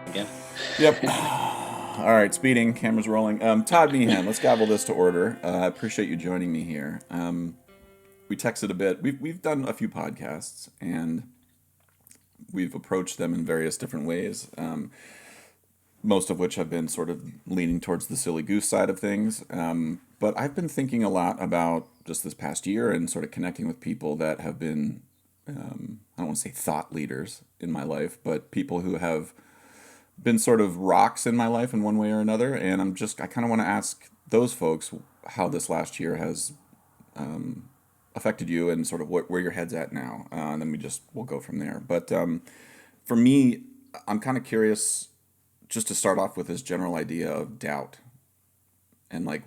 Again. Yep. All right, speeding, cameras rolling. Todd Meehan, let's gavel this to order. I appreciate you joining me here. We texted a bit. We've done a few podcasts, and we've approached them in various different ways. Most of which have been sort of leaning towards the silly goose side of things. But I've been thinking a lot about just this past year and sort of connecting with people that have been, I don't want to say thought leaders in my life, but people who have been sort of rocks in my life in one way or another. And I kind of want to ask those folks how this last year has affected you and sort of where your head's at now. And then we'll go from there. But for me, I'm kind of curious just to start off with this general idea of doubt and like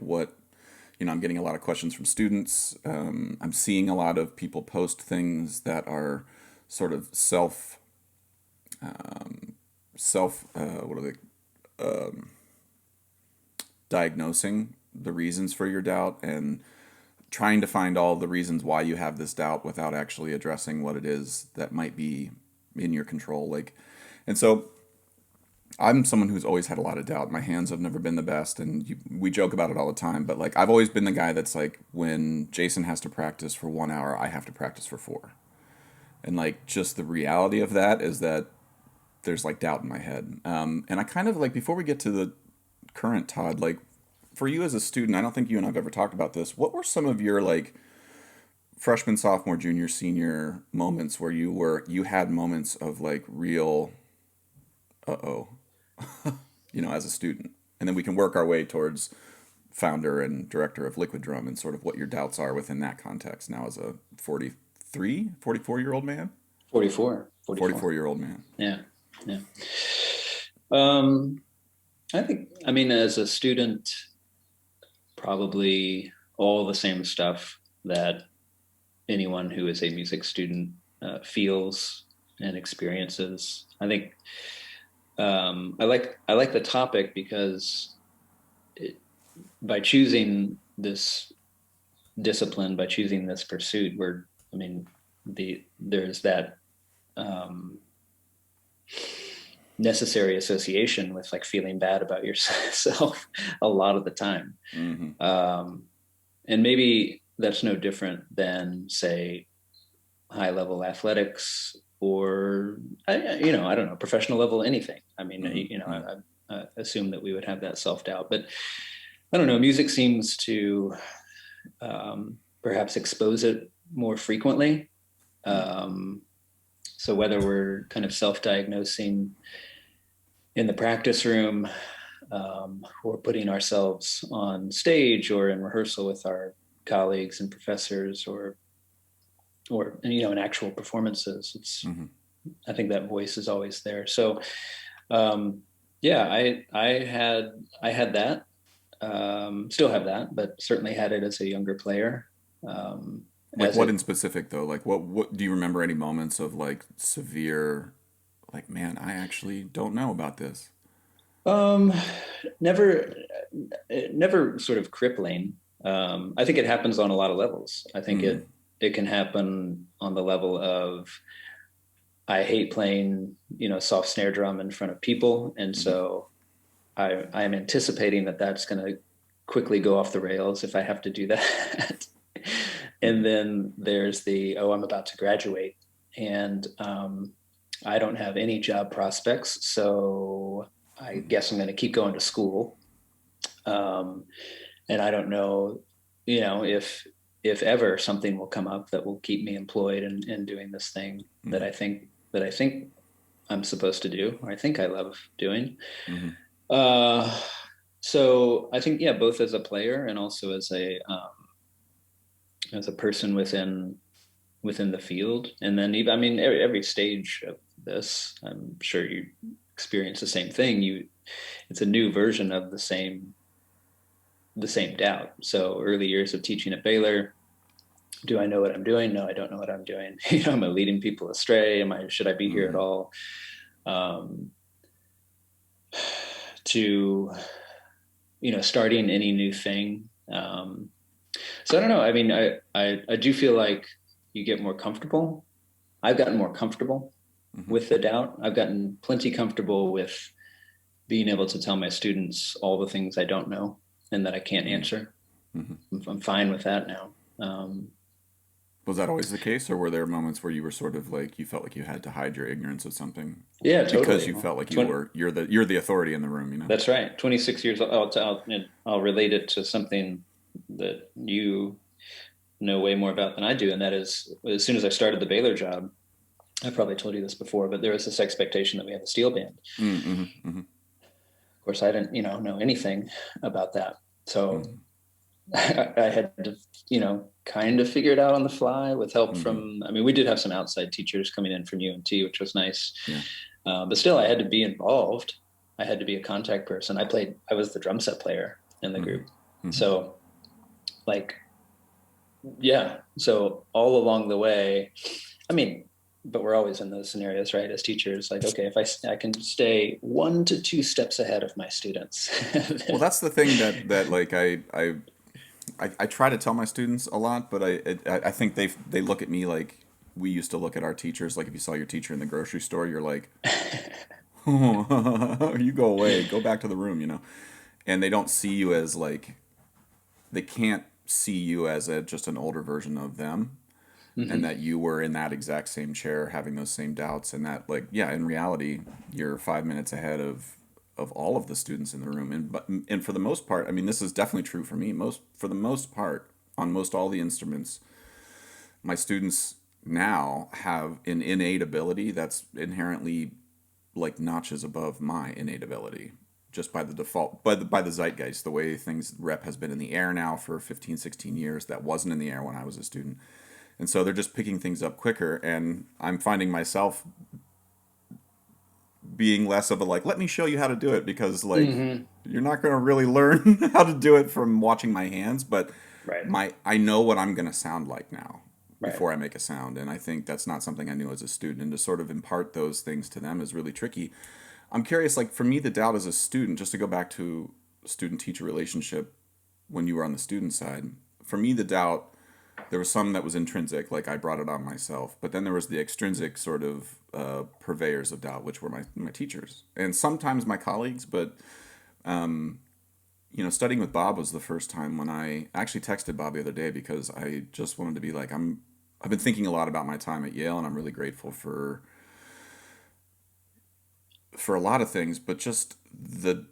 I'm getting a lot of questions from students. I'm seeing a lot of people post things that are sort of what are they, diagnosing the reasons for your doubt and trying to find all the reasons why you have this doubt without actually addressing what it is that might be in your control. And so I'm someone who's always had a lot of doubt. My hands have never been the best, and we joke about it all the time. But like, I've always been the guy that's like, when Jason has to practice for 1 hour, I have to practice for four. And like, just the reality of that is that there's like doubt in my head. And I kind of like, before we get to the current Todd, like, for you as a student, I don't think you and I've ever talked about this. What were some of your like freshman, sophomore, junior, senior moments where you had moments of like real, uh oh, as a student? And then we can work our way towards founder and director of Liquidrum and sort of what your doubts are within that context now as a 44-year-old man? 44. 44. 44-year-old man. Yeah. Yeah. Um, I think, I mean, as a student, probably all the same stuff that anyone who is a music student feels and experiences. I think I like the topic because by choosing this discipline, by choosing this pursuit, I mean, there's that um, necessary association with like feeling bad about yourself a lot of the time. Mm-hmm. Um, and maybe that's no different than, say, high level athletics or, I don't know, professional level, anything. I mean, Mm-hmm. I assume that we would have that self doubt, but I don't know, music seems to perhaps expose it more frequently. Um, so whether we're kind of self diagnosing in the practice room, or putting ourselves on stage or in rehearsal with our colleagues and professors, or in actual performances, it's Mm-hmm. I think that voice is always there. So um, yeah, I had that, still have that, but certainly had it as a younger player. Um, Like as what it in specific though? Like what do you remember any moments of like severe, like, man, I actually don't know about this. um, never never sort of crippling. I think it happens on a lot of levels. I think Mm-hmm. it can happen on the level of, I hate playing, soft snare drum in front of people, and Mm-hmm. so I am anticipating that that's going to quickly go off the rails if I have to do that. Mm-hmm. And then there's oh, I'm about to graduate, and I don't have any job prospects, so I Mm-hmm. guess I'm going to keep going to school. Um, and I don't know, if ever something will come up that will keep me employed and doing this thing Mm-hmm. that I think I'm supposed to do, or I think I love doing. Mm-hmm. Uh, so I think, yeah, both as a player and also as a person within the field, and then even, I mean, every stage of this, I'm sure you experience the same thing. It's a new version of the same doubt. So early years of teaching at Baylor, do I know what I'm doing? No, I don't know what I'm doing. Am I leading people astray? Should I be here at Mm-hmm. all? Um, to starting any new thing. So I don't know. I mean, I do feel like you get more comfortable. I've gotten more comfortable Mm-hmm. with the doubt. I've gotten plenty comfortable with being able to tell my students all the things I don't know and that I can't answer. I'm fine with that now. Was that always the case, or were there moments where you were sort of like you felt like you had to hide your ignorance of something Yeah, because totally. you felt like you're the authority in the room, you know? That's right. 26 years old. I'll relate it to something that you know way more about than I do, and that is, as soon as I started the Baylor job, I probably told you this before, but there was this expectation that we have a steel band. Mm-hmm, mm-hmm, Of course, I didn't, know anything about that, so mm-hmm, I had to, kind of figure it out on the fly with help mm-hmm. from. I mean, we did have some outside teachers coming in from UNT, which was nice, Yeah. but still, I had to be involved. I had to be a contact person. I was the drum set player in the Mm-hmm, group, mm-hmm. so like, yeah. So all along the way, I mean, but we're always in those scenarios, right? As teachers, like, okay, if I can stay 1 to 2 steps ahead of my students. Well, that's the thing that like I try to tell my students a lot, but I think they look at me like we used to look at our teachers. Like if you saw your teacher in the grocery store, you're like, oh, you go away, go back to the room, you know. And they don't see you as like they can't see you as just an older version of them, and Mm-hmm. that you were in that exact same chair having those same doubts, and that like yeah, in reality, you're 5 minutes ahead of all of the students in the room. And for the most part, I mean, this is definitely true for me. For the most part, on most all the instruments, my students now have an innate ability that's inherently like notches above my innate ability, just by the default, by the zeitgeist, the way things rep has been in the air now for 15, 16 years. That wasn't in the air when I was a student. And so they're just picking things up quicker, and I'm finding myself being less of a like, let me show you how to do it, because like Mm-hmm. you're not going to really learn how to do it from watching my hands, but Right. I know what I'm going to sound like now Right. before I make a sound. And I think that's not something I knew as a student, and to sort of impart those things to them is really tricky. I'm curious, like for me, the doubt as a student, just to go back to student teacher relationship when you were on the student side, for me, the doubt, there was some that was intrinsic, like I brought it on myself, but then there was the extrinsic sort of purveyors of doubt, which were my teachers and sometimes my colleagues. But studying with Bob was the first time when I actually texted Bob the other day, because I just wanted to be like, I've been thinking a lot about my time at Yale, and I'm really grateful for a lot of things, but just the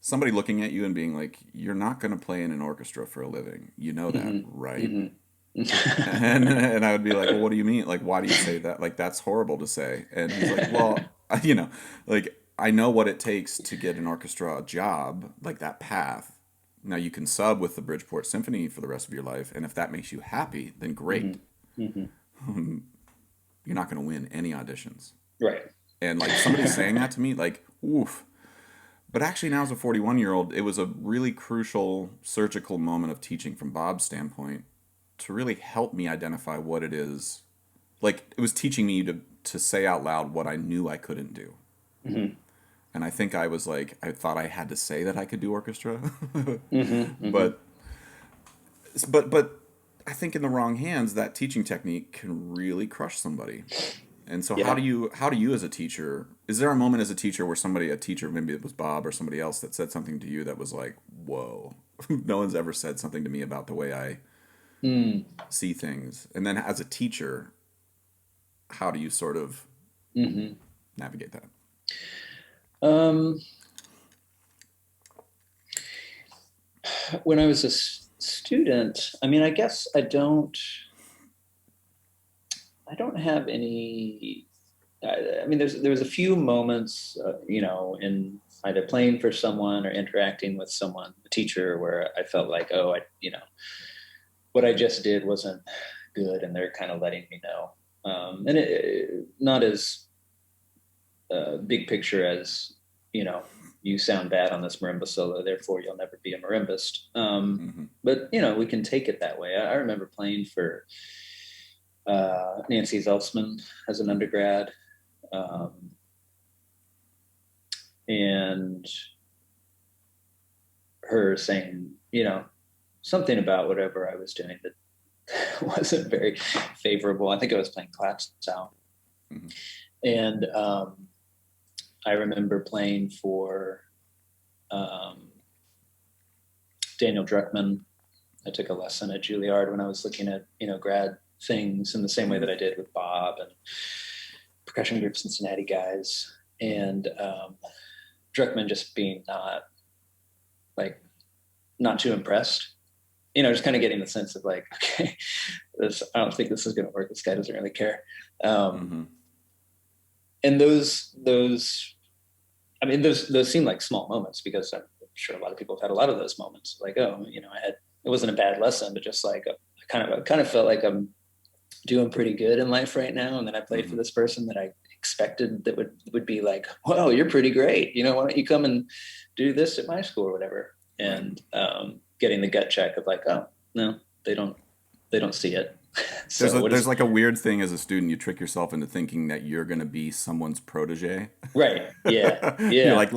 somebody looking at you and being like, you're not going to play in an orchestra for a living, you know that, Mm-hmm. right? Mm-hmm. And I would be like, well, what do you mean? Like, why do you say that? Like, that's horrible to say. And he's like, well, like I know what it takes to get an orchestra job, like that path. Now you can sub with the Bridgeport Symphony for the rest of your life, and if that makes you happy, then great. Mm-hmm. Mm-hmm. You're not going to win any auditions. Right. And like somebody saying that to me, like, oof. But actually, now as a 41-year-old, it was a really crucial surgical moment of teaching from Bob's standpoint to really help me identify what it is. Like, it was teaching me to say out loud what I knew I couldn't do. Mm-hmm. And I think I was like, I thought I had to say that I could do orchestra. Mm-hmm. Mm-hmm. but, but I think in the wrong hands, that teaching technique can really crush somebody. And so Yeah. how do you as a teacher, is there a moment as a teacher where a teacher, maybe it was Bob or somebody else, that said something to you that was like, whoa, no one's ever said something to me about the way I Mm. see things? And then as a teacher, how do you sort of Mm-hmm. navigate that? Um, when I was a student, I mean, I guess I don't have any. I mean, there was a few moments, in either playing for someone or interacting with someone, a teacher, where I felt like, oh, what I just did wasn't good, and they're kind of letting me know. And not as big picture as, you sound bad on this marimba solo, therefore you'll never be a marimbist. Mm-hmm. But we can take it that way. I remember playing for Nancy Zeltzman as an undergrad, and her saying, something about whatever I was doing that wasn't very favorable. I think I was playing Clapsow. Mm-hmm. And I remember playing for um, Daniel Druckmann. I took a lesson at Juilliard when I was looking at, grad things in the same way that I did with Bob and percussion group Cincinnati guys. And Druckmann just being not too impressed, just kind of getting the sense of like, okay, I don't think this is going to work. This guy doesn't really care. And those seem like small moments, because I'm sure a lot of people have had a lot of those moments. Like, oh, it wasn't a bad lesson, but just like I kind of felt like I'm doing pretty good in life right now. And then I played for this person that I expected that would be like, whoa, you're pretty great. Why don't you come and do this at my school or whatever? And getting the gut check of like, oh no, they don't see it. So there's like a weird thing as a student, you trick yourself into thinking that you're going to be someone's protege. Right. Yeah. Yeah. You're like,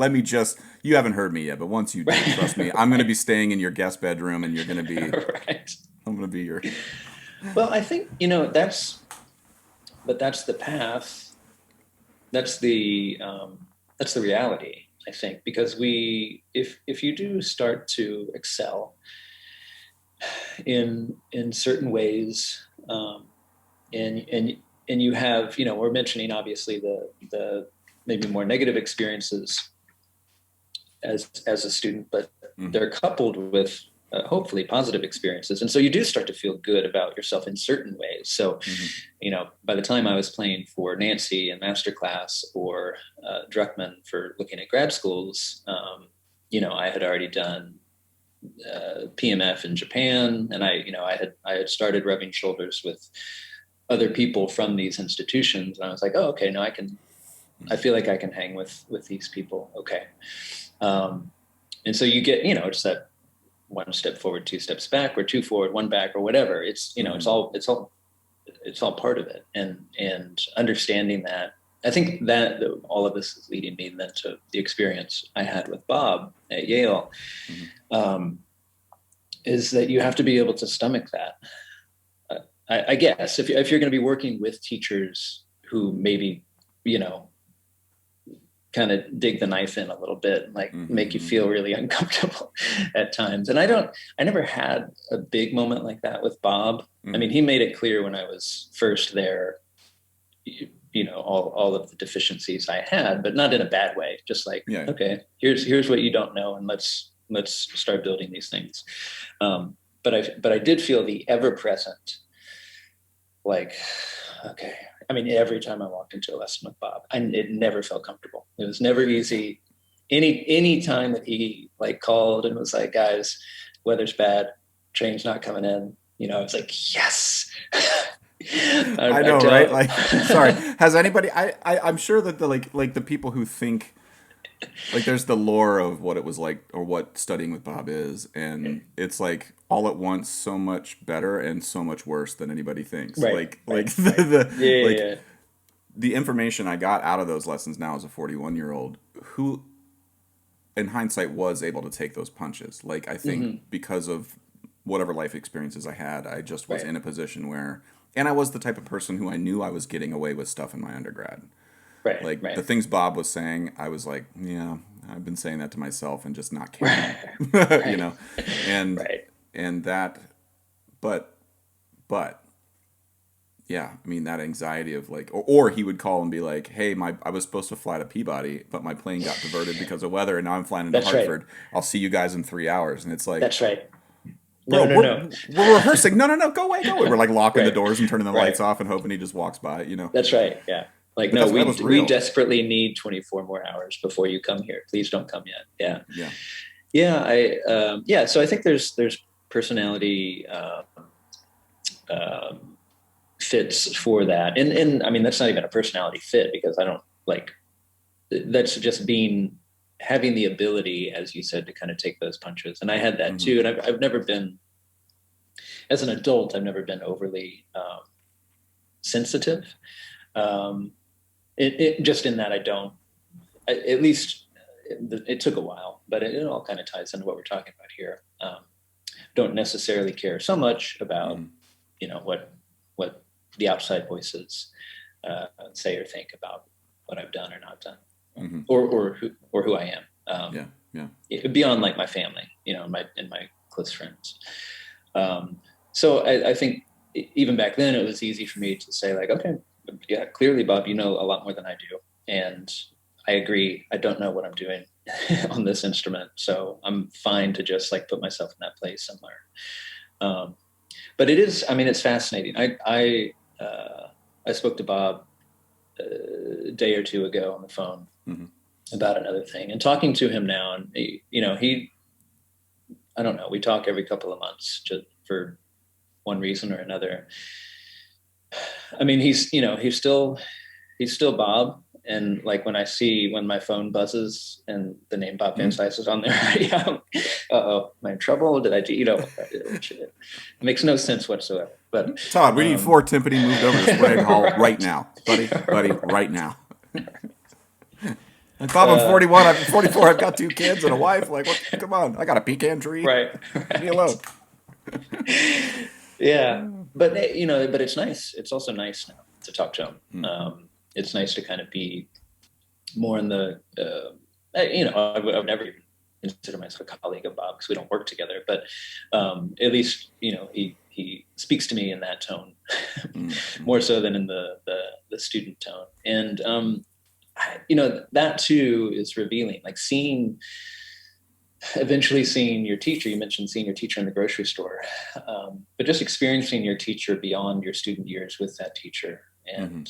you haven't heard me yet, but once you do, trust me, I'm going to be staying in your guest bedroom and you're going to be, right. I'm going to be your. Well, I think, that's the path. That's the reality, I think, because if you do start to excel in certain ways, and you have, we're mentioning obviously the maybe more negative experiences as a student, but they're coupled with hopefully positive experiences. And so you do start to feel good about yourself in certain ways. So, by the time I was playing for Nancy in masterclass or Druckmann for looking at grad schools, I had already done PMF in Japan, and I had started rubbing shoulders with other people from these institutions, and I was like, oh, okay, now I feel like I can hang with these people. Okay. And so you get, it's that one step forward, two steps back, or two forward, one back, or whatever. It's, it's all part of it. And understanding that, I think that all of this is leading me then to the experience I had with Bob at Yale, is that you have to be able to stomach that. I guess if you're going to be working with teachers who maybe, kind of dig the knife in a little bit, like make you feel really uncomfortable at times. And I never had a big moment like that with Bob. I mean, he made it clear when I was first there, all of the deficiencies I had, but not in a bad way. Just like, okay, here's what you don't know, and let's start building these things. But I did feel the ever present, like, okay. I mean, every time I walked into a lesson with Bob, it never felt comfortable. It was never easy. Any time that he called and was like, guys, weather's bad, train's not coming in, I was like, yes. I know, right? Like, sorry. Has anybody? I'm sure that the people who think there's the lore of what it was like or what studying with Bob is, and it's like all at once so much better and so much worse than anybody thinks. Right. The information I got out of those lessons now as a 41-year-old who, in hindsight, was able to take those punches. Like, I think because of whatever life experiences I had, I just was in a position where, and I was the type of person who I knew I was getting away with stuff in my undergrad. Right. The things Bob was saying, I was like, yeah, I've been saying that to myself and just not caring, and that, but yeah, I mean, that anxiety of or he would call and be like, hey, I was supposed to fly to Peabody, but my plane got diverted because of weather, and now I'm flying into Hartford. I'll see you guys in 3 hours. And it's like, that's right. No. We're rehearsing. No, go away. We're locking the doors and turning the lights off and hoping he just walks by, That's right. Yeah. Like, but no, we desperately need 24 more hours before you come here. Please don't come yet. Yeah. So I think there's personality fits for that. And I mean, that's not even a personality fit, because I don't that's just having the ability, as you said, to kind of take those punches. And I had that too. And I've never been, as an adult, I've never been overly sensitive. It just in that at least it took a while, but it all kind of ties into what we're talking about here. Don't necessarily care so much about, what the outside voices say or think about what I've done or not done. Mm-hmm. or who I am. Yeah. Yeah. Beyond like my family, my close friends. So I think even back then it was easy for me to say like, okay, yeah, clearly, Bob, you know a lot more than I do. And I agree. I don't know what I'm doing on this instrument. So I'm fine to just like put myself in that place somewhere. But it is, I mean, it's fascinating. I spoke to Bob a day or two ago on the phone Mm-hmm. about another thing, and talking to him now, and I don't know, we talk every couple of months just for one reason or another. I mean, he's still Bob. And like when my phone buzzes and the name Bob Van Cise is on there, yeah, am I in trouble? Did I do, it makes no sense whatsoever. But Todd, we need 4 timpani moved over to Sprague Hall right now, buddy, right now. Like, Bob, I'm 41, I'm 44, I've got 2 kids and a wife. Like, what? Come on, I got a pecan tree. right. Leave me alone. Yeah, but but it's nice. It's also nice now to talk to him. It's nice to kind of be more in the, I would never even consider myself a colleague of Bob because we don't work together, but at least, he speaks to me in that tone more so than in the student tone. And, that too is revealing, like eventually seeing your teacher. You mentioned seeing your teacher in the grocery store, but just experiencing your teacher beyond your student years with that teacher. And,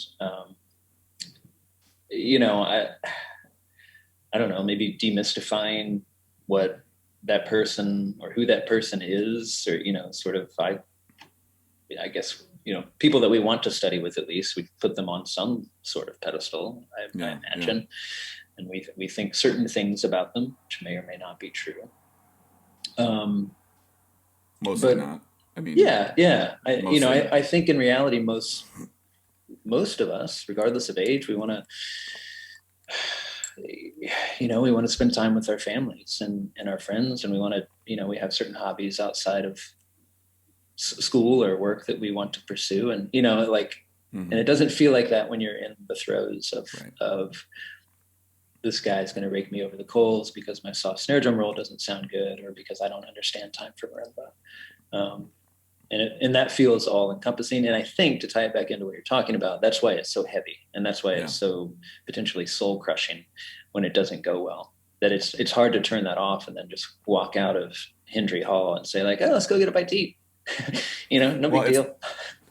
I don't know, maybe demystifying what that person or who that person is, or, sort of, I guess, people that we want to study with, at least we put them on some sort of pedestal, I imagine. Yeah. And we think certain things about them, which may or may not be true. Mostly not. I mean, yeah. I think in reality, most of us, regardless of age, we want to spend time with our families and our friends, and we want to, we have certain hobbies outside of school or work that we want to pursue, and and it doesn't feel like that when you're in the throes of this guy's going to rake me over the coals because my soft snare drum roll doesn't sound good, or because I don't understand time for marimba. And that feels all encompassing. And I think, to tie it back into what you're talking about, that's why it's so heavy, and that's why it's so potentially soul crushing when it doesn't go well. That it's hard to turn that off and then just walk out of Hendry Hall and say like, oh, let's go get a bite to eat. No big deal.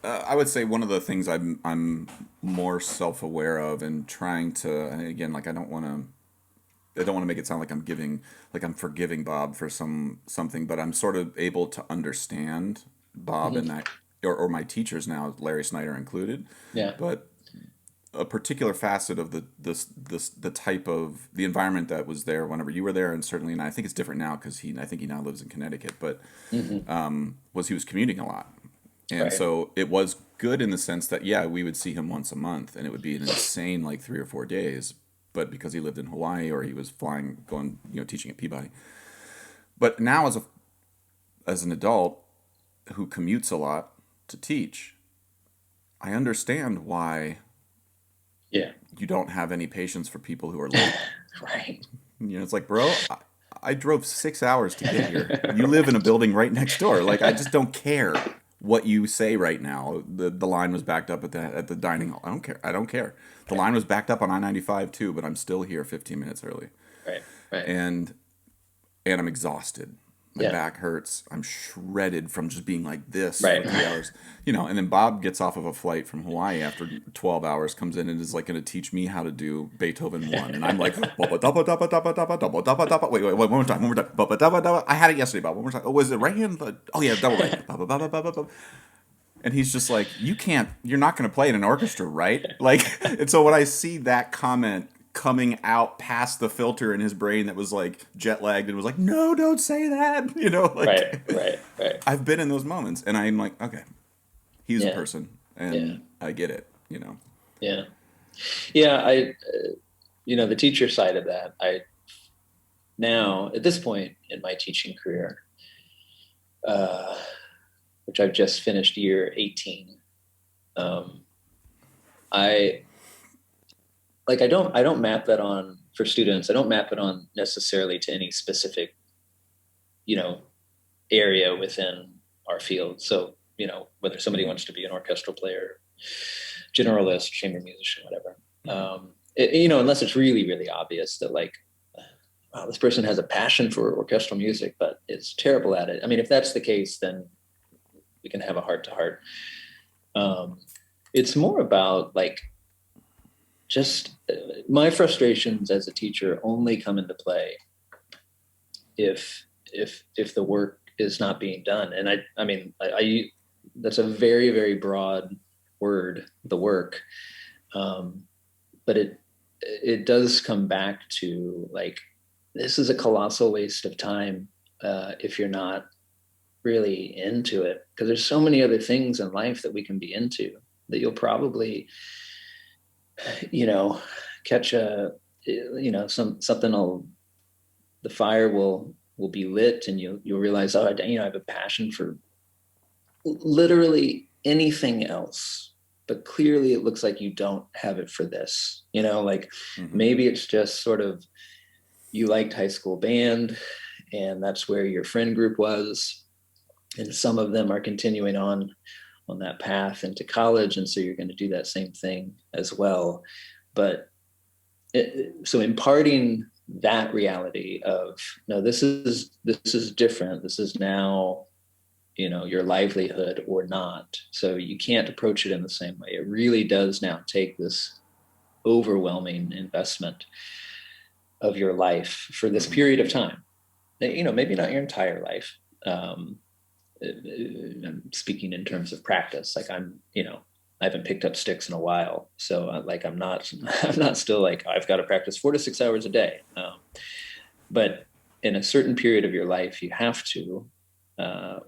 I would say one of the things I'm more self-aware of and trying to, again, like I don't want to make it sound like I'm forgiving Bob for something, but I'm sort of able to understand Bob and that, or my teachers now, Larry Snyder included. Yeah. But a particular facet of the type of the environment that was there whenever you were there, and certainly, and I think it's different now because I think he now lives in Connecticut, but was he was commuting a lot. And so it was good in the sense that, we would see him once a month, and it would be an insane, like 3 or 4 days. But because he lived in Hawaii, or he was going, teaching at Peabody. But now as an adult who commutes a lot to teach, I understand why you don't have any patience for people who are late. Right. It's like, bro, I drove 6 hours to get here. You live in a building right next door. Like, I just don't care what you say right now. The line was backed up at the dining hall. I don't care. The line was backed up on I-95 too, but I'm still here 15 minutes early. Right. And I'm exhausted. My back hurts. I'm shredded from just being like this for 3 hours. And then Bob gets off of a flight from Hawaii after 12 hours, comes in and is like going to teach me how to do Beethoven 1. And I'm like, wait, one more time. I had it yesterday, Bob. One more time. Oh, was it right hand? Oh, yeah, double right. And he's just like, you're not going to play in an orchestra, right? Like, and so when I see that comment coming out past the filter in his brain that was like jet lagged and was like, no, don't say that. Right. I've been in those moments, and I'm like, okay, he's a person, and I get it, Yeah. I, the teacher side of that, now at this point in my teaching career, which I've just finished year 18, I don't map that on for students, I don't map it on necessarily to any specific, you know, area within our field. So, you know, whether somebody wants to be an orchestral player, generalist, chamber musician, whatever. You know, unless it's really, really obvious that like, wow, this person has a passion for orchestral music, but is terrible at it. I mean, if that's the case, then we can have a heart to heart. It's more about like just my frustrations as a teacher only come into play if the work is not being done. And I mean, I that's a very, very broad word, the work. But it does come back to like, this is a colossal waste of time if you're not really into it, because there's so many other things in life that we can be into that you'll probably, you know, catch a, you know, something will, the fire will be lit, and you'll realize, oh, you know, I have a passion for literally anything else, but clearly it looks like you don't have it for this, you know, like maybe it's just sort of, you liked high school band and that's where your friend group was. And some of them are continuing on that path into college. And so you're going to do that same thing as well. But so imparting that reality of, no, this is different. This is now, you know, your livelihood or not. So you can't approach it in the same way. It really does now take this overwhelming investment of your life for this period of time. You know, maybe not your entire life. I'm speaking in terms of practice. Like you know, I haven't picked up sticks in a while. So like, I'm not still like, I've got to practice 4 to 6 hours a day. But in a certain period of your life, you have to,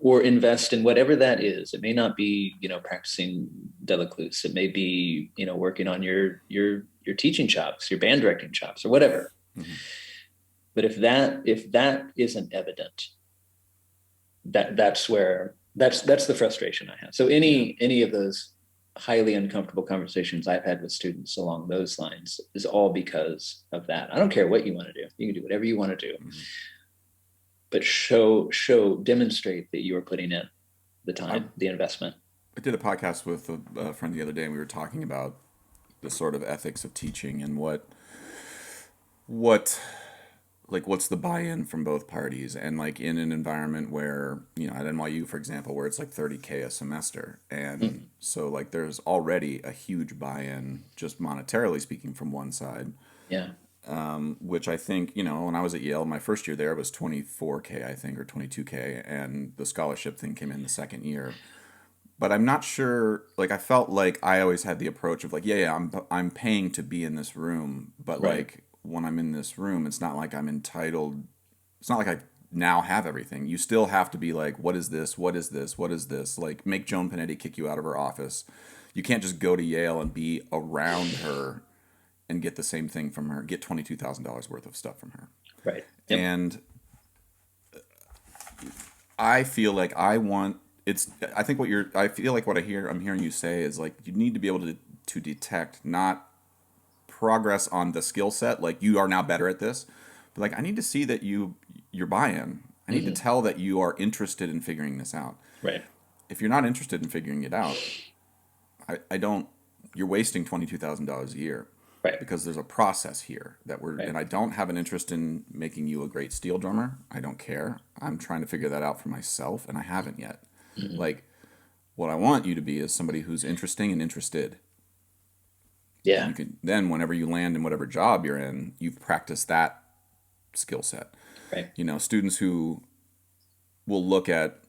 or invest in whatever that is. It may not be, you know, practicing Delacluse. It may be, you know, working on your teaching chops, your band directing chops, or whatever. But if that isn't evident, that's the frustration I have. So any of those highly uncomfortable conversations I've had with students along those lines is all because of that. I don't care what you want to do. You can do whatever you want to do, but demonstrate that you are putting in the time, the investment. I did a podcast with a friend the other day, and we were talking about the sort of ethics of teaching and what's the buy-in from both parties, and like in an environment where, you know, at NYU, for example, where it's like $30K a semester, and so like there's already a huge buy-in just monetarily speaking from one side, which I think, you know, when I was at Yale my first year there, it was $24K I think, or $22K, and the scholarship thing came in the second year. But I'm not sure, like I felt like I always had the approach of like, I'm paying to be in this room, but like when I'm in this room, it's not like I'm entitled. It's not like I now have everything. You still have to be like, what is this? What is this? What is this? Like, make Joan Panetti kick you out of her office. You can't just go to Yale and be around her and get the same thing from her, get $22,000 worth of stuff from her. Right. Yep. And I feel like I feel like what I'm hearing you say is like, you need to be able to detect not progress on the skill set, like you are now better at this, but like I need to see that your buy-in. I need to tell that you are interested in figuring this out. Right. If you're not interested in figuring it out, you're wasting $22,000 a year. Right. Because there's a process here and I don't have an interest in making you a great steel drummer. I don't care. I'm trying to figure that out for myself, and I haven't yet. Like, what I want you to be is somebody who's interesting and interested. Yeah. You can then, whenever you land in whatever job you're in, you've practiced that skill set. Right. You know, students who will look at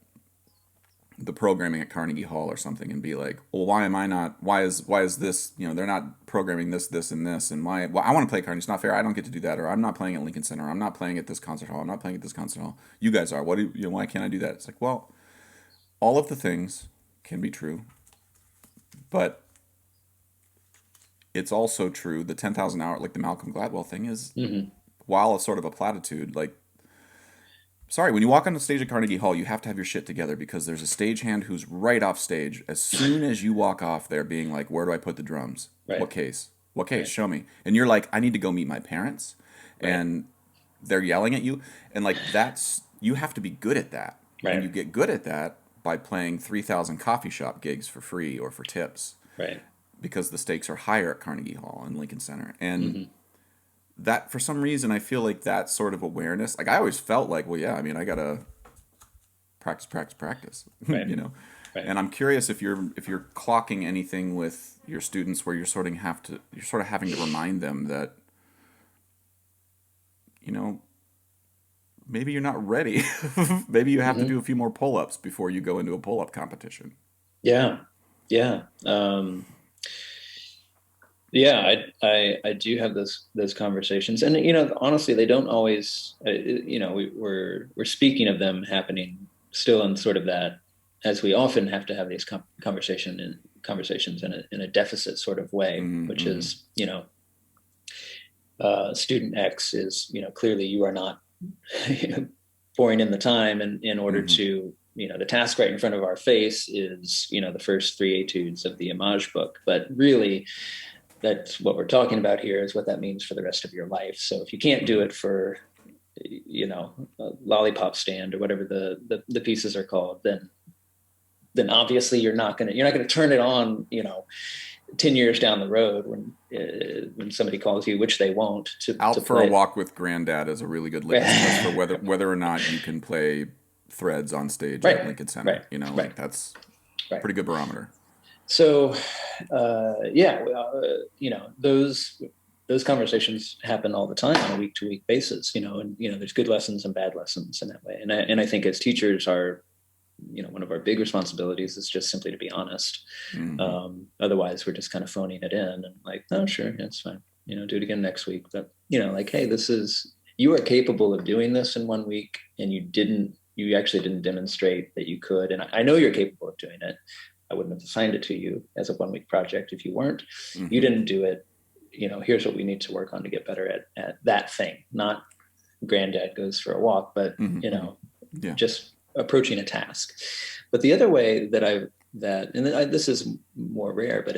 the programming at Carnegie Hall or something and be like, well, why is this, you know, they're not programming this, and this, and I want to play Carnegie. It's not fair. I don't get to do that. Or I'm not playing at Lincoln Center. I'm not playing at this concert hall. I'm not playing at this concert hall. You guys are. Why can't I do that? It's like, well, all of the things can be true, but it's also true. The 10,000 hour, like the Malcolm Gladwell thing is, while a sort of a platitude, like, sorry, when you walk on the stage at Carnegie Hall, you have to have your shit together, because there's a stagehand who's right off stage as soon as you walk off there being like, where do I put the drums? Right. What case? Right. Show me. And you're like, I need to go meet my parents. Right. and they're yelling at you, and like that's you have to be good at that, and Right. you get good at that by playing 3,000 coffee shop gigs for free or for tips Right. because the stakes are higher at Carnegie Hall and Lincoln Center. And Hmm. that, for some reason, I feel like that sort of awareness, like I always felt like, well, yeah, I mean, I gotta practice, practice, practice, Right. you know. Right. And I'm curious if you're clocking anything with your students where you're sort of having to remind them that, you know, maybe you're not ready. Maybe you have to Hmm. do a few more pull-ups before you go into a pull-up competition. Yeah. Yeah. Yeah, I do have those conversations, and honestly, they don't always. We're speaking of them happening still in sort of that, as we often have to have these conversations in a deficit sort of way, which Mm-hmm. is student X is clearly you are not pouring in the time, and in order Mm-hmm. to the task right in front of our face is the first three etudes of the Image book, but really that's what we're talking about here is what that means for the rest of your life. So if you can't do Mm-hmm. it for, a lollipop stand or whatever the pieces are called, then obviously you're not gonna turn it on, 10 years down the road when somebody calls you, which they won't, to Out for a play. walk with Granddad is a really good litmus test for whether or not you can play Threads on stage at Right, Lincoln right, Center. You know, right, like that's right. pretty good barometer. So, yeah, those conversations happen all the time on a week to week basis, and there's good lessons and bad lessons in that way. And I think as teachers, one of our big responsibilities is just simply to be honest. Mm-hmm. Otherwise, we're just kind of phoning it in and like, oh, sure, that's fine. Do it again next week. But like, hey, you are capable of doing this in 1 week, and you actually didn't demonstrate that you could. And I know you're capable of doing it. I wouldn't have assigned it to you as a 1 week project if you weren't. You Mm-hmm. didn't do it. Here's what we need to work on to get better at that thing. Not granddad goes for a walk, but Mm-hmm. Yeah. just approaching a task. But the other way this is more rare, but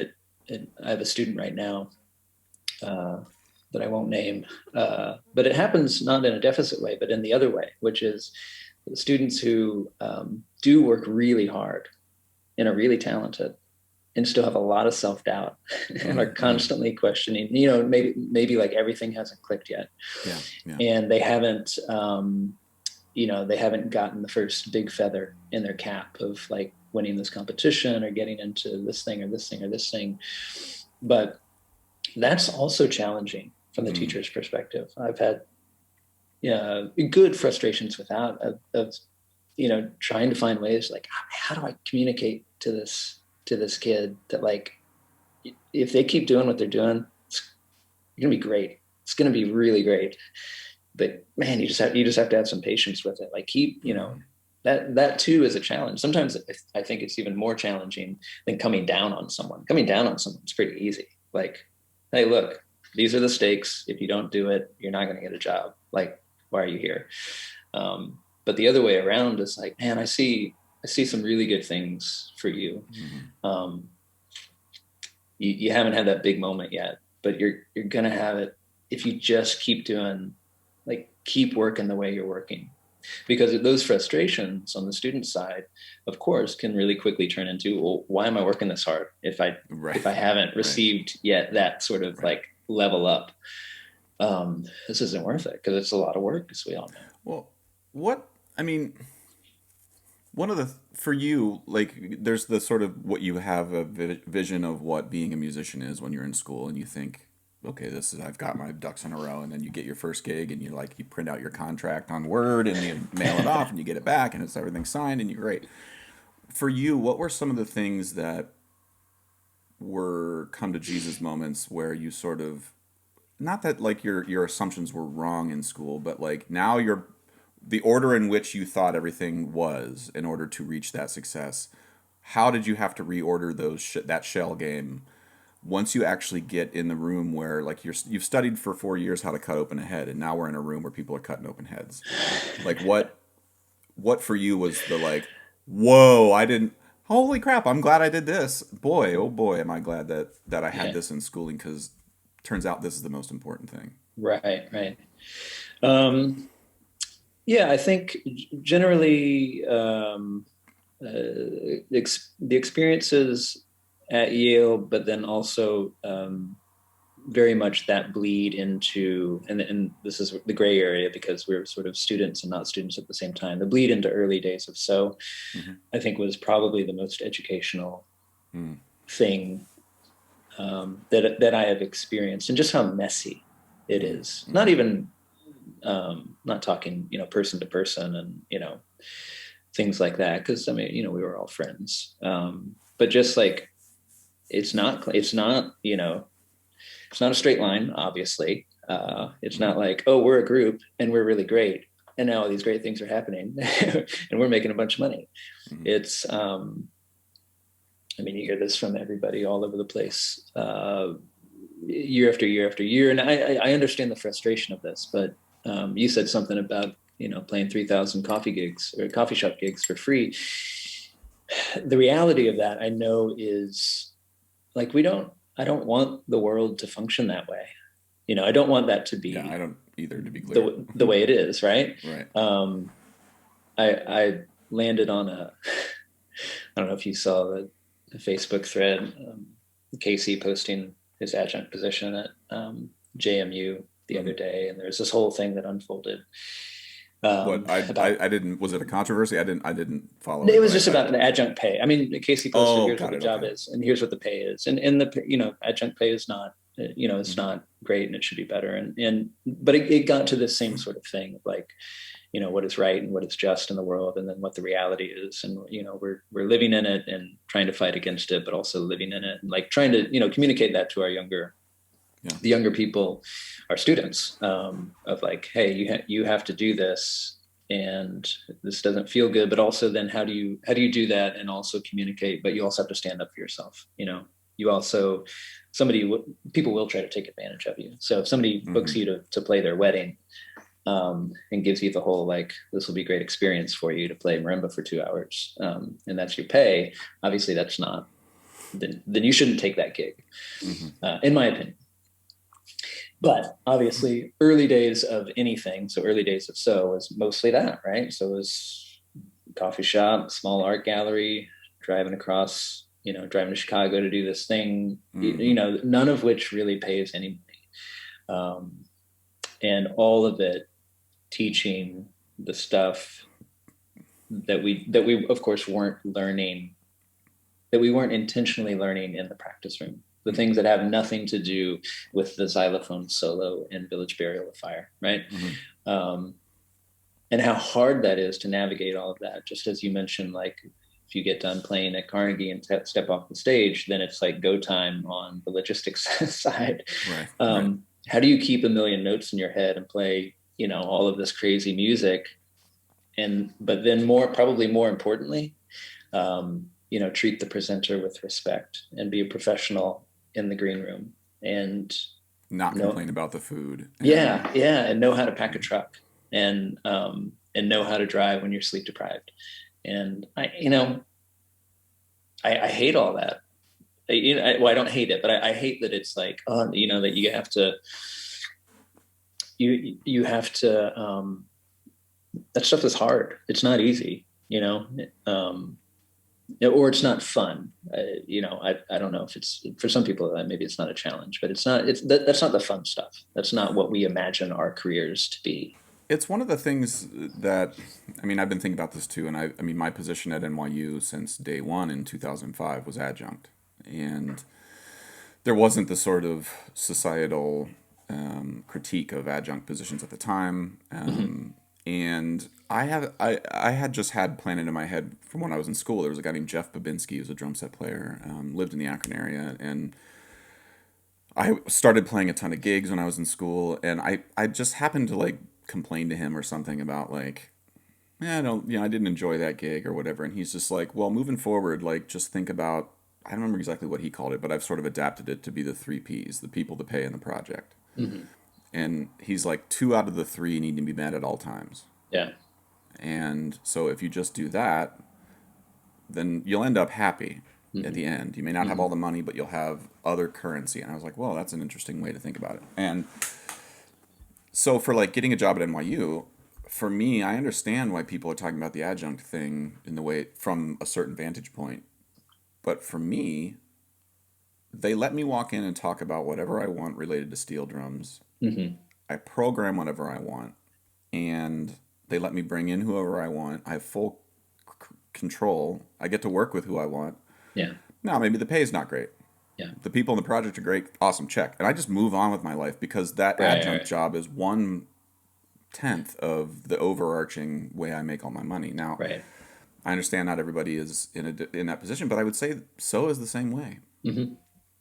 I have a student right now uh, that I won't name, but it happens not in a deficit way, but in the other way, which is the students who do work really hard and are really talented and still have a lot of self-doubt and are Mm-hmm. constantly questioning, maybe like everything hasn't clicked yet. Yeah. Yeah. And they haven't gotten the first big feather in their cap of like winning this competition or getting into this thing or this thing or this thing. But that's also challenging from the Mm-hmm. teacher's perspective. I've had good frustrations of trying to find ways like, how do I communicate to this kid that, like, if they keep doing what they're doing, it's gonna be great. It's gonna be really great. But man, you just have to have some patience with it. Like, Mm-hmm. that too is a challenge. Sometimes I think it's even more challenging than coming down on someone. Coming down on someone is pretty easy. Like, hey, look, these are the stakes. If you don't do it, you're not going to get a job. Like, why are you here? But the other way around is like, man, I see some really good things for you. Mm-hmm. Um, you haven't had that big moment yet, but you're gonna have it if you just keep working the way you're working. Because those frustrations on the student side, of course, can really quickly turn into, well, why am I working this hard if I Right. if I haven't Right. received yet that sort of Right. like level up? This isn't worth it because it's a lot of work, as we all know. Well, what I mean, one of the for you, like, there's the sort of what you have a vision of what being a musician is when you're in school, and you think, okay, this is I've got my ducks in a row, and then you get your first gig, and you print out your contract on Word, and you mail it off, and you get it back, and it's everything signed, and you're great. For you, what were some of the things that were come to Jesus moments where you sort of not that like your assumptions were wrong in school, but like now you're the order in which you thought everything was in order to reach that success. How did you have to reorder that shell game once you actually get in the room where like you've studied for 4 years how to cut open a head, and now we're in a room where people are cutting open heads. Like what for you was the like, whoa, I didn't. Holy crap! I'm glad I did this. Boy, oh boy, am I glad that I had Yeah. this in schooling because turns out this is the most important thing. Right, right. Um, yeah, I think generally the experiences at Yale, but then also very much that bleed into, and this is the gray area because we're sort of students and not students at the same time. The bleed into early days of So, Mm-hmm. I think was probably the most educational Mm. thing that I have experienced, and just how messy it Mm. is. Not Mm-hmm. even not talking, person to person, and things like that. Because I mean, we were all friends, but just like it's not a straight line. Obviously, it's Mm-hmm. not like, oh, we're a group and we're really great, and now all these great things are happening, and we're making a bunch of money. Mm-hmm. It's I mean, you hear this from everybody all over the place, year after year after year. And I understand the frustration of this, but you said something about, playing 3,000 coffee gigs or coffee shop gigs for free. The reality of that, I know, is like, I don't want the world to function that way. I don't want that to Yeah, I be don't either, to be clear. the way it is. Right. Right. Um, I landed on I don't know if you saw the Facebook thread, Casey posting his adjunct position at JMU the Mm-hmm. other day, and there's this whole thing that unfolded What about. I didn't, was it a controversy? I didn't follow It it, was but just I about an adjunct pay. I mean, Casey posted, oh, here's what got the it. job Okay. is, and here's what the pay is, and the adjunct pay is not, it's Mm-hmm. not great, and it should be better, and but it got to the same sort of thing, like, what is right and what is just in the world, and then what the reality is, and we're living in it and trying to fight against it, but also living in it, and like trying to communicate that to Yeah. the younger people, our students, of like, hey, you have to do this, and this doesn't feel good, but also then how do you do that and also communicate, but you also have to stand up for yourself. You also, people will try to take advantage of you. So if somebody Mm-hmm. books you to play their wedding, and gives you the whole, like, this will be a great experience for you to play marimba for 2 hours, and that's your pay, obviously that's not, then you shouldn't take that gig, Mm-hmm. in my opinion. But obviously, early days of anything, so early days of So was mostly that, right? So it was coffee shop, small art gallery, driving across, driving to Chicago to do this thing, Mm-hmm. none of which really pays any money. And all of it teaching the stuff that we of course weren't learning, that we weren't intentionally learning in the practice room, the Mm-hmm. things that have nothing to do with the xylophone solo and Village Burial of Fire, right? Mm-hmm. um, and how hard that is to navigate all of that, just as you mentioned, like, if you get done playing at Carnegie and step off the stage, then it's like go time on the logistics side. Right. Right. How do you keep a million notes in your head and play all of this crazy music, and but then probably more importantly, treat the presenter with respect and be a professional in the green room, and Not know, complain about the food and yeah, and know how to pack a mm-hmm. truck, and know how to drive when you're sleep deprived. And I hate all that. Well, I don't hate it, but I hate that it's like, oh, that you have to, that stuff is hard. It's not easy, or it's not fun. I don't know if it's, for some people, maybe it's not a challenge, but that's not the fun stuff. That's not what we imagine our careers to be. It's one of the things that, I mean, I've been thinking about this too, and I mean, my position at NYU since day one in 2005 was adjunct, and there wasn't the sort of societal critique of adjunct positions at the time, Mm-hmm. and I had just had planted in my head from when I was in school. There was a guy named Jeff Babinski, who's a drum set player, lived in the Akron area, and I started playing a ton of gigs when I was in school, and I just happened to like complain to him or something about like, I don't, I didn't enjoy that gig or whatever, and he's just like, well, moving forward, like just think about, I don't remember exactly what he called it, but I've sort of adapted it to be the three P's: the people, the pay, and the project. Mm-hmm. And he's like, two out of the three need to be met at all times. Yeah. And so if you just do that, then you'll end up happy at Mm-hmm. the end. You may not have Mm-hmm. all the money, but you'll have other currency. And I was like, well, that's an interesting way to think about it. And So for like getting a job at NYU, for me, I understand why people are talking about the adjunct thing in the way from a certain vantage point. But for me, they let me walk in and talk about whatever I want related to steel drums. Hmm. I program whatever I want, and they let me bring in whoever I want. I have full control. I get to work with who I want. Yeah. Now, maybe the pay is not great. Yeah. The people in the project are great. Awesome, check. And I just move on with my life because that Right. adjunct Right. job is 1/10 of the overarching way I make all my money. Now, Right. I understand not everybody is in that position, but I would say so is the same way. Hmm.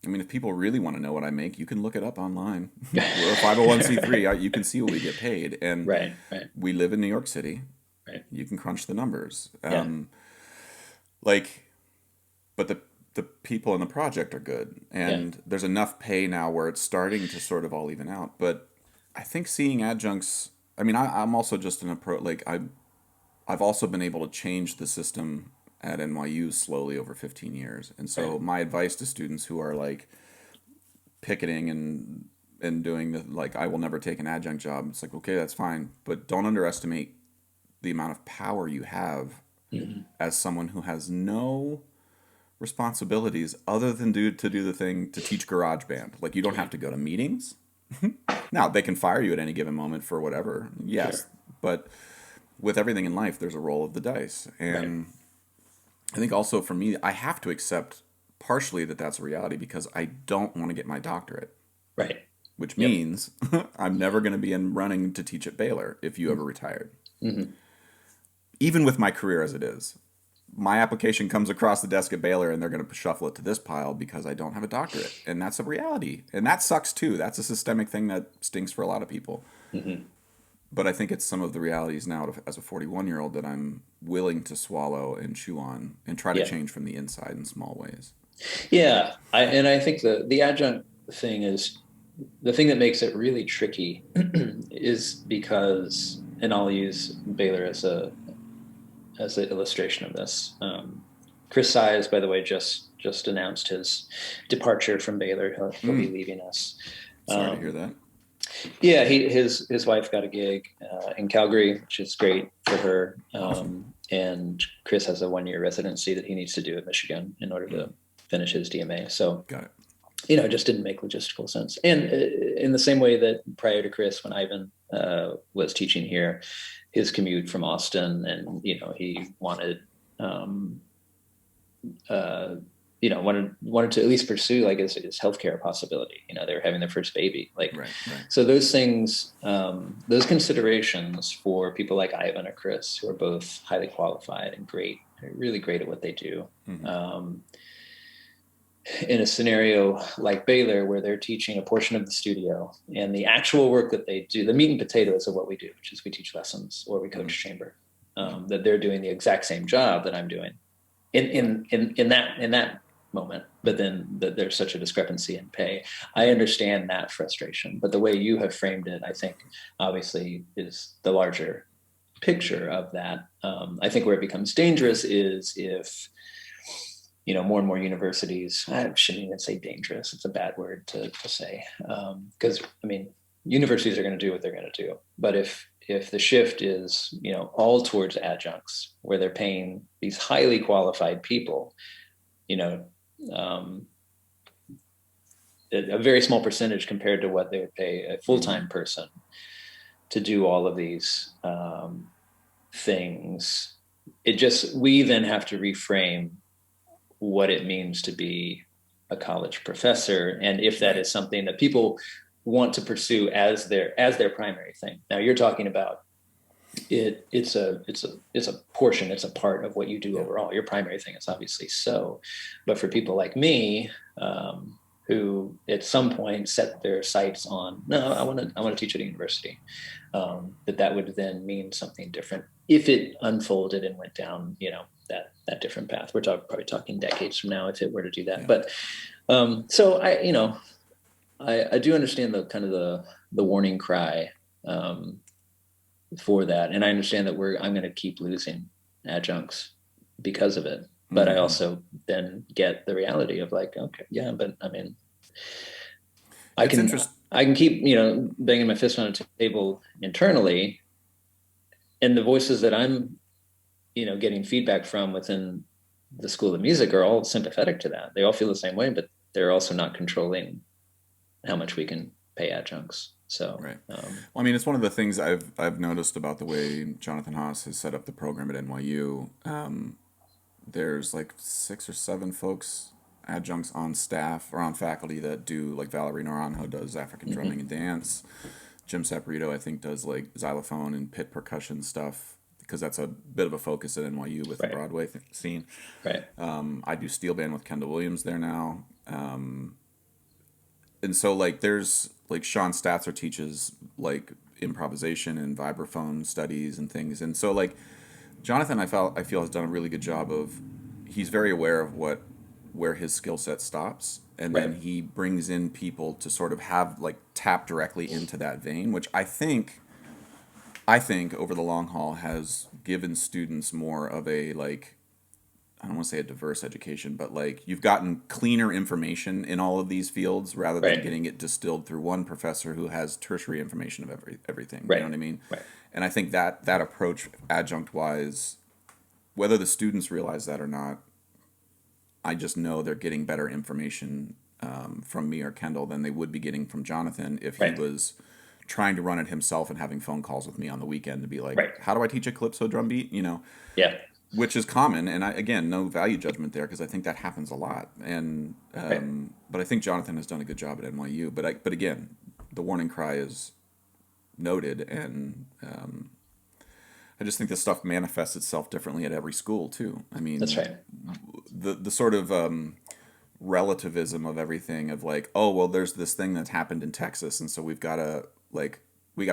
I mean, if people really want to know what I make, you can look it up online. We're a 501(c)(3). You can see what we get paid. And Right. Right. we live in New York City. Right. You can crunch the numbers. Yeah. Like, but the people in the project are good. Yeah. And there's enough pay now where it's starting to sort of all even out. But I think seeing adjuncts, I mean, I'm also just an approach, like, I've also been able to change the system at NYU slowly over 15 years. And so Right. my advice to students who are like picketing and doing the like I will never take an adjunct job, it's like, okay, that's fine, but don't underestimate the amount of power you have Hmm. as someone who has no responsibilities other than to do the thing to teach GarageBand. Like you don't have Right. to go to meetings. Now, they can fire you at any given moment for whatever. Sure. Yes, but with everything in life, there's a roll of the dice. Right. And I think also for me, I have to accept partially that that's a reality because I don't want to get my doctorate, Right. which Yep. means I'm never going to be in running to teach at Baylor if you ever retired. Hmm. Even with my career as it is, my application comes across the desk at Baylor and they're going to shuffle it to this pile because I don't have a doctorate. And that's a reality. And that sucks too. That's a systemic thing that stinks for a lot of people. Hmm. But I think it's some of the realities now as a 41-year-old that I'm willing to swallow and chew on and try to Yeah. change from the inside in small ways. Yeah. I think the adjunct thing is the thing that makes it really tricky is because, and I'll use Baylor as an illustration of this. Chris Size, by the way, just announced his departure from Baylor. He'll be Mm, leaving us. sorry to hear Um, that. yeah, his wife got a gig in Calgary, which is great for her. Awesome. And Chris has a 1 year residency that he needs to do at Michigan in order Mm, to finish his DMA. So got it. it just didn't make logistical sense. And in the same way that prior to Chris, when Ivan was teaching here, his commute from Austin, and he wanted, um, uh, wanted to at least pursue like his healthcare possibility. They were having their first baby, like Right, right. so. Those things, those considerations for people like Ivan or Chris, who are both highly qualified and great, really great at what they do. Mm-hmm. In a scenario like Baylor, where they're teaching a portion of the studio and the actual work that they do, the meat and potatoes of what we do, which is we teach lessons or we coach chamber, that they're doing the exact same job that I'm doing in that moment, but then that there's such a discrepancy in pay. I understand that frustration, but the way you have framed it, I think obviously is the larger picture of that. I think where it becomes dangerous is if more and more universities, I shouldn't even say dangerous, it's a bad word to say, because universities are going to do what they're going to do. But if the shift is all towards adjuncts, where they're paying these highly qualified people, um, a very small percentage compared to what they would pay a full-time person to do all of these things, we then have to reframe what it means to be a college professor, and if that is something that people want to pursue as their primary thing. Now you're talking about it's a portion, it's a part of what you do overall. Your primary thing is obviously so, but for people like me, who at some point set their sights on, no, I want to teach at a university, that would then mean something different if it unfolded and went down that different path. We're probably talking decades from now if it were to do that. Yeah. But so I do understand the kind of the warning cry for that, and I understand that I'm going to keep losing adjuncts because of it. But I also then get the reality of like, okay, yeah, but I It's can interesting. I can keep, banging my fist on a table internally, and the voices that I'm, getting feedback from within the School of Music are all sympathetic to that. They all feel the same way, but they're also not controlling how much we can pay adjuncts. So, Right. Well, I mean, it's one of the things I've noticed about the way Jonathan Haas has set up the program at NYU. There's like 6 or 7 folks, adjuncts on staff or on faculty that do, like Valerie Naranjo does African drumming and dance. Jim Saporito, I think, does like xylophone and pit percussion stuff because that's a bit of a focus at NYU with the right, Broadway scene. right, I do steel band with Kendall Williams there now. And so like there's like Sean Statzer teaches like improvisation and vibraphone studies and things. And so like Jonathan, I feel has done a really good job of he's very aware of where his skill set stops, and then right, he brings in people to sort of have like tap directly into that vein, which I think over the long haul has given students more of a like I don't want to say a diverse education, but like you've gotten cleaner information in all of these fields rather than right, getting it distilled through one professor who has tertiary information of everything. You know right, what I mean? right. And I think that approach, adjunct wise, whether the students realize that or not, I just know they're getting better information from me or Kendall than they would be getting from Jonathan if he Right. was trying to run it himself and having phone calls with me on the weekend to be like, Right. how do I teach a calypso drum beat? Yeah. Which is common, and again, no value judgment there because I think that happens a lot. And Right. but I think Jonathan has done a good job at NYU. But again, the warning cry is noted, and I just think this stuff manifests itself differently at every school too. I That's mean, right. the sort of relativism of everything of like, oh well, there's this thing that's happened in Texas, and so we got to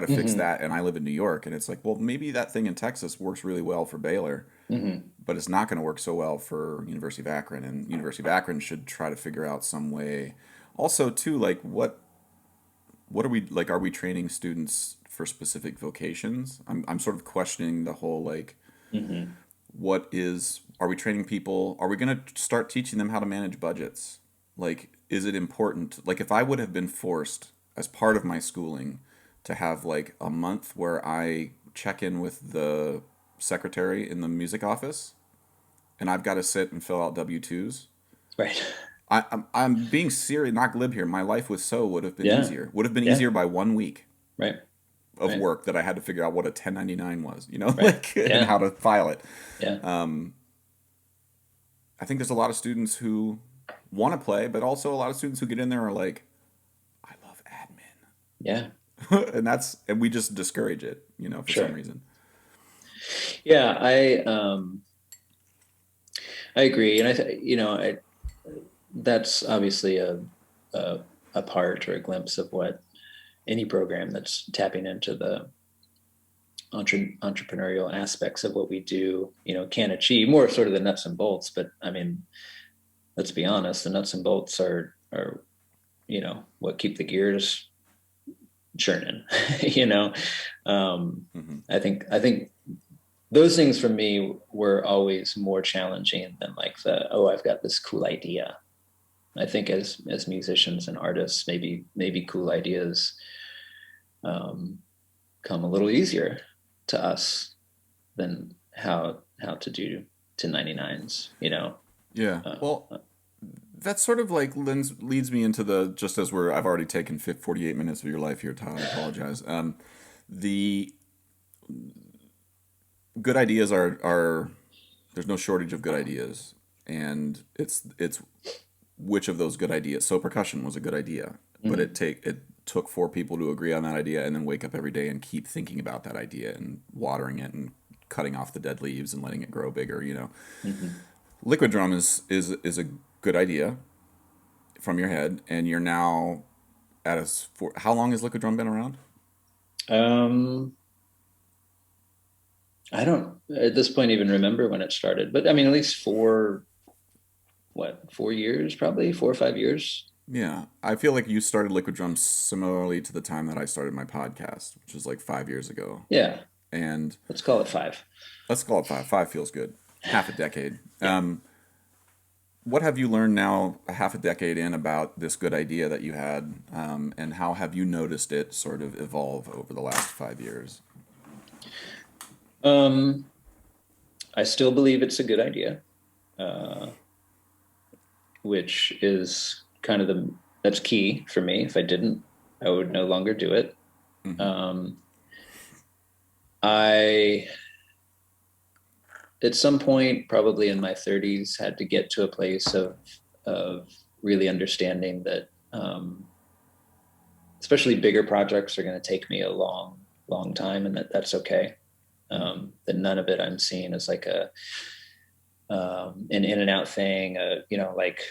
fix Hmm. that. And I live in New York, and it's like, well, maybe that thing in Texas works really well for Baylor, Hmm. but it's not going to work so well for University of Akron, and University of Akron should try to figure out some way. Also, too, like what are we like? Are we training students for specific vocations? I'm sort of questioning the whole like Hmm. are we training people? Are we going to start teaching them how to manage budgets? Like, is it important? Like, if I would have been forced as part of my schooling to have like a month where I check in with the secretary in the music office and I've got to sit and fill out W-2s. Right. I'm being serious, not glib here. My life with So would have been Yeah. easier. Would have been Yeah. easier by 1 week Right. of Right. work that I had to figure out what a 1099 was, Right. like, and Yeah. how to file it. Yeah. I think there's a lot of students who want to play, but also a lot of students who get in there are like, I love Yeah. admin, and we just discourage it, for some Sure. reason. Yeah. I agree, and that's obviously a a part or a glimpse of what any program that's tapping into the entrepreneurial aspects of what we do, can achieve. More sort of the nuts and bolts, but I mean, let's be honest, the nuts and bolts are what keep the gears churning. you know, Hmm. I think those things for me were always more challenging than like I've got this cool idea. I think as musicians and artists, maybe cool ideas um, come a little easier to us than how to do 1099s. Yeah. Uh, Well, that sort of like leads me into just as I've already taken 48 minutes of your life here, Todd. I apologize. The good ideas are there's no shortage of good ideas, and it's which of those good ideas. So percussion was a good idea, but mhm. it took 4 people to agree on that idea, and then wake up every day and keep thinking about that idea and watering it and cutting off the dead leaves and letting it grow bigger. Mhm. Liquidrum is a good idea from your head, and you're now for how long has Liquidrum been around? Um, I don't at this point even remember when it started, but I mean, at least 4 years, probably 4 or 5 years. Yeah, I feel like you started Liquidrum similarly to the time that I started my podcast, which was like 5 years ago. Yeah, And let's call it five. let's call it five. 5 feels good. Half a decade. Yeah. what have you learned now, a half a decade in, about this good idea that you had, and how have you noticed it sort of evolve over the last 5 years? Um, I still believe it's a good idea, uh, which is kind of that's key for me. If I didn't, I would no longer do it. Mm-hmm. Um, I, at some point, probably in my 30s, had to get to a place of really understanding that, especially bigger projects are going to take me a long time, and that's okay. That none of it I'm seeing as like an in and out thing. Like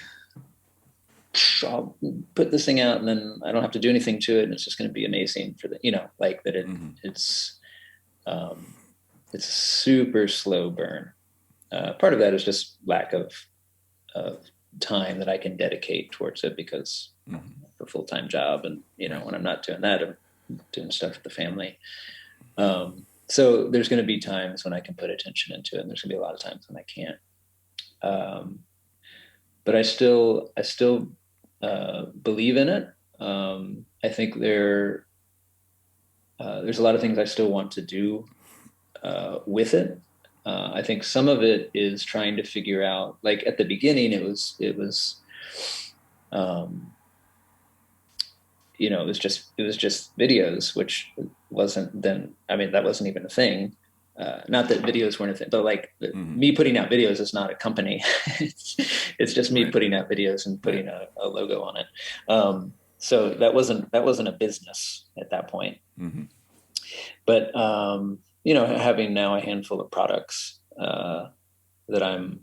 I'll put this thing out and then I don't have to do anything to it, and it's just going to be amazing for like that. Mm-hmm. Um, it's a super slow burn. Part of that is just lack of time that I can dedicate towards it because Mm-hmm. I have a full-time job, and when I'm not doing that, I'm doing stuff with the family. So there's going to be times when I can put attention into it, and there's going to be a lot of times when I can't. Um, but I still believe in it. I think there's a lot of things I still want to do with it. I think some of it is trying to figure out, like at the beginning, it was um, it was just videos, which wasn't then. I mean, that wasn't even a thing. Not that videos weren't a thing, but like Mm-hmm. me putting out videos is not a company. it's just me Right. putting out videos and putting Right. a logo on it. So that wasn't a business at that point. Mm-hmm. But having now a handful of products that I'm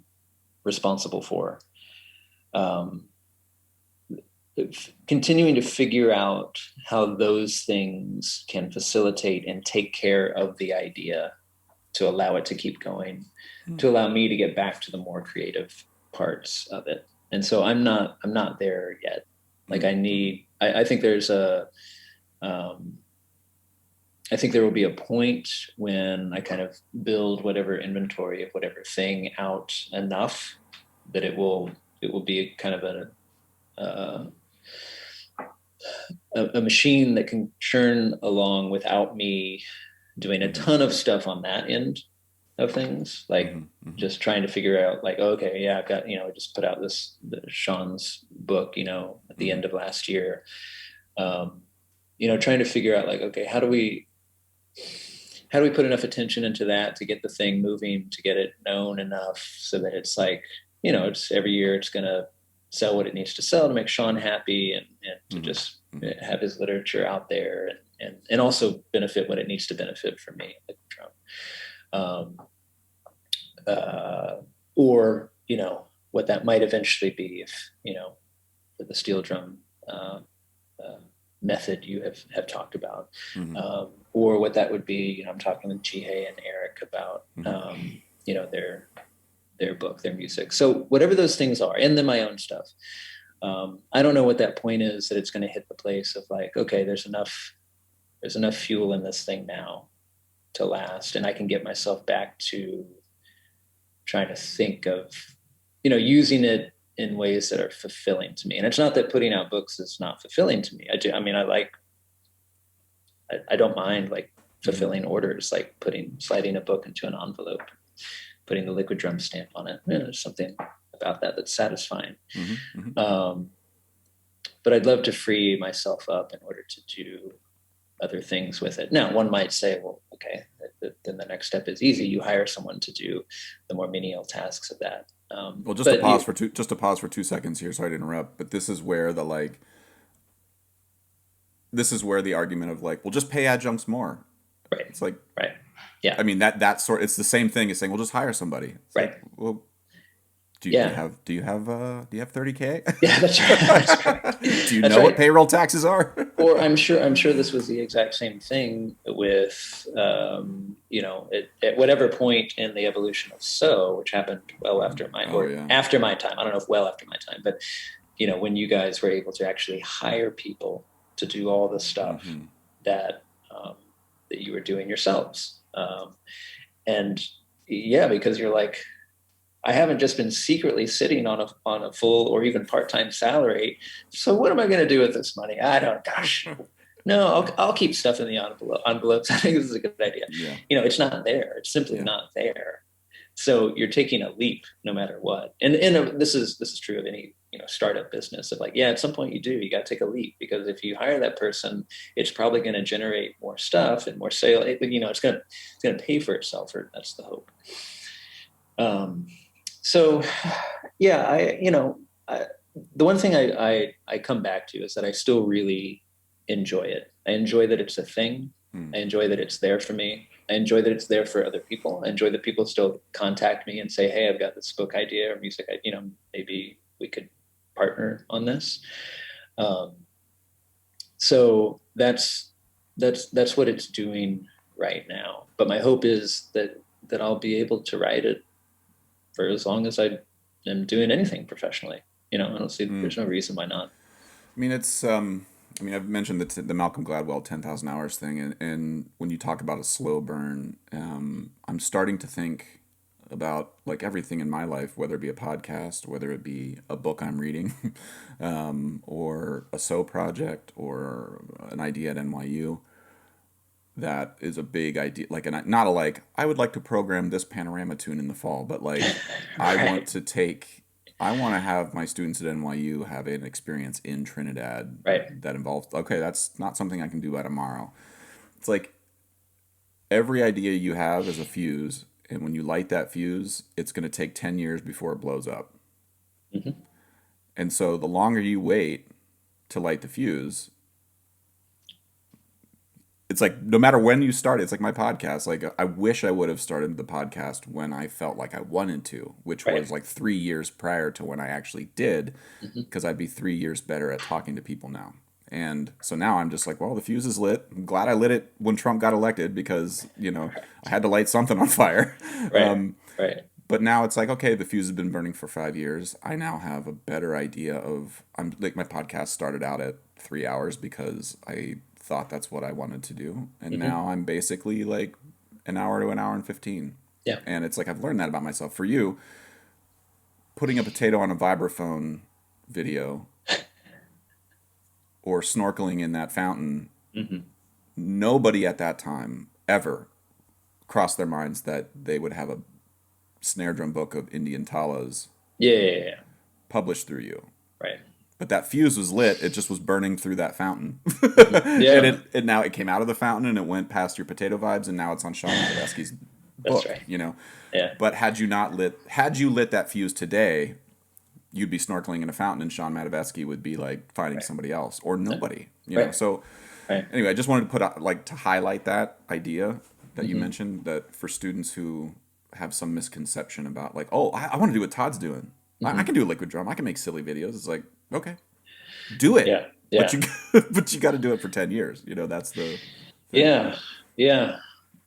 responsible for, um, continuing to figure out how those things can facilitate and take care of the idea to allow it to keep going, to allow me to get back to the more creative parts of it. And so I'm not there yet. Like I think there's um, I think there will be a point when I kind of build whatever inventory of whatever thing out enough that it will be kind of uh, a machine that can churn along without me doing a Mm-hmm. ton of stuff on that end of things, like Mm-hmm. just trying to figure out, like, okay, yeah, I've got, I just put out Sean's book, at the Mm-hmm. end of last year. Um, trying to figure out, like, okay, how do we put enough attention into that to get the thing moving, to get it known enough so that it's like, it's every year it's going to sell what it needs to sell to make Sean happy, and to Mm-hmm. just Mm-hmm. have his literature out there, and also benefit what it needs to benefit for me, like Trump. Um, uh, or, what that might eventually be if, for the steel drum uh, uh, method you have talked about, Mm-hmm. or what that would be. I'm talking with Jihei and Eric about, Mm-hmm. their book, their music. So whatever those things are, and then my own stuff. I don't know what that point is that it's going to hit the place of, like, okay, there's enough fuel in this thing now to last, and I can get myself back to trying to think of, using it in ways that are fulfilling to me. And it's not that putting out books is not fulfilling to me. I do. I mean, I don't mind, like, fulfilling orders, like sliding a book into an envelope, putting the Liquidrum stamp on it. There's something about that that's satisfying. Mm-hmm. Mm-hmm. But I'd love to free myself up in order to do other things with it. Now, one might say, well, okay, then the next step is easy. You hire someone to do the more menial tasks of that. Well, just to But pause for 2 seconds here. Sorry to interrupt, but this is where the argument of, like, well, just pay adjuncts more. right, It's like, right, yeah, I mean, it's the same thing as saying, well, just hire somebody. It's right, like, well, do you yeah, have 30K? yeah. That's right. That's right. Do you That's know what right. payroll taxes are? Or I'm sure this was the exact same thing with, at whatever point in the evolution of which happened well after Oh yeah. after my time. I don't know if well after my time, but when you guys were able to actually hire people to do all the stuff Mm-hmm. that you were doing yourselves, and yeah, because you're like, I haven't just been secretly sitting on a full or even part-time salary. So what am I going to do with this money? I don't, gosh, no, I'll keep stuff in the envelopes. I think this is a good idea. Yeah. It's not there. It's simply Yeah. not there. So you're taking a leap no matter what. And this is true of any, startup business of like, yeah, at some point you got to take a leap, because if you hire that person, it's probably going to generate more stuff and more sale. It's going to pay for itself, or that's the hope. So yeah, the one thing I come back to is that I still really enjoy it. I enjoy that it's a thing. I enjoy that it's there for me. I enjoy that it's there for other people. I enjoy that people still contact me and say, hey, I've got this book idea or music, maybe we could partner on this. So that's what it's doing right now. But my hope is that I'll be able to write it for as long as I am doing anything professionally. I don't see, there's no reason why not. I mean, I've mentioned the Malcolm Gladwell 10,000 hours thing, and when you talk about a slow burn, I'm starting to think about like everything in my life, whether it be a podcast, whether it be a book I'm reading, or a So project, or an idea at NYU. That is a big idea, like, and not a like, I would like to program this panorama tune in the fall, but like, Right. I want to have my students at NYU have an experience in Trinidad Right. that involves, okay, that's not something I can do by tomorrow. It's like every idea you have is a fuse, and when you light that fuse, it's going to take 10 years before it blows up. Mm-hmm. And so the longer you wait to light the fuse, it's like no matter when you start, it's like my podcast. Like I wish I would have started the podcast when I felt like I wanted to, which Right. was like 3 years prior to when I actually did, Mm-hmm. because I'd be 3 years better at talking to people now. And so now I'm just like, well, the fuse is lit. I'm glad I lit it when Trump got elected, because I had to light something on fire. Right. Right. But now it's like, okay, the fuse has been burning for 5 years. I now have a better idea of. I'm like, my podcast started out at 3 hours because I thought that's what I wanted to do, and Mm-hmm. now I'm basically like an hour to an hour and 15. Yeah. And it's like I've learned that about myself. For you, putting a potato on a vibraphone video or snorkeling in that fountain, Mm-hmm. nobody at that time ever crossed their minds that they would have a snare drum book of Indian talas Yeah. Yeah. Yeah. Yeah. published through you. Right. But that fuse was lit. It just was burning through that fountain. Mm-hmm. And Yeah. it now it came out of the fountain and it went past your potato vibes, and now it's on Sean Tedeschi's That's book, right. Yeah. But had you lit that fuse today, you'd be snorkeling in a fountain, and Sean Matavesky would be like finding Right. somebody else or nobody, Right. So Right. anyway, I just wanted to put out, like, to highlight that idea that you Mm-hmm. mentioned, that for students who have some misconception about like, oh, I want to do what Todd's doing. I Mm-hmm. can do Liquidrum. I can make silly videos. It's like, okay, do it, Yeah. but Yeah. but you got to do it for 10 years. That's the thing. Yeah. Yeah.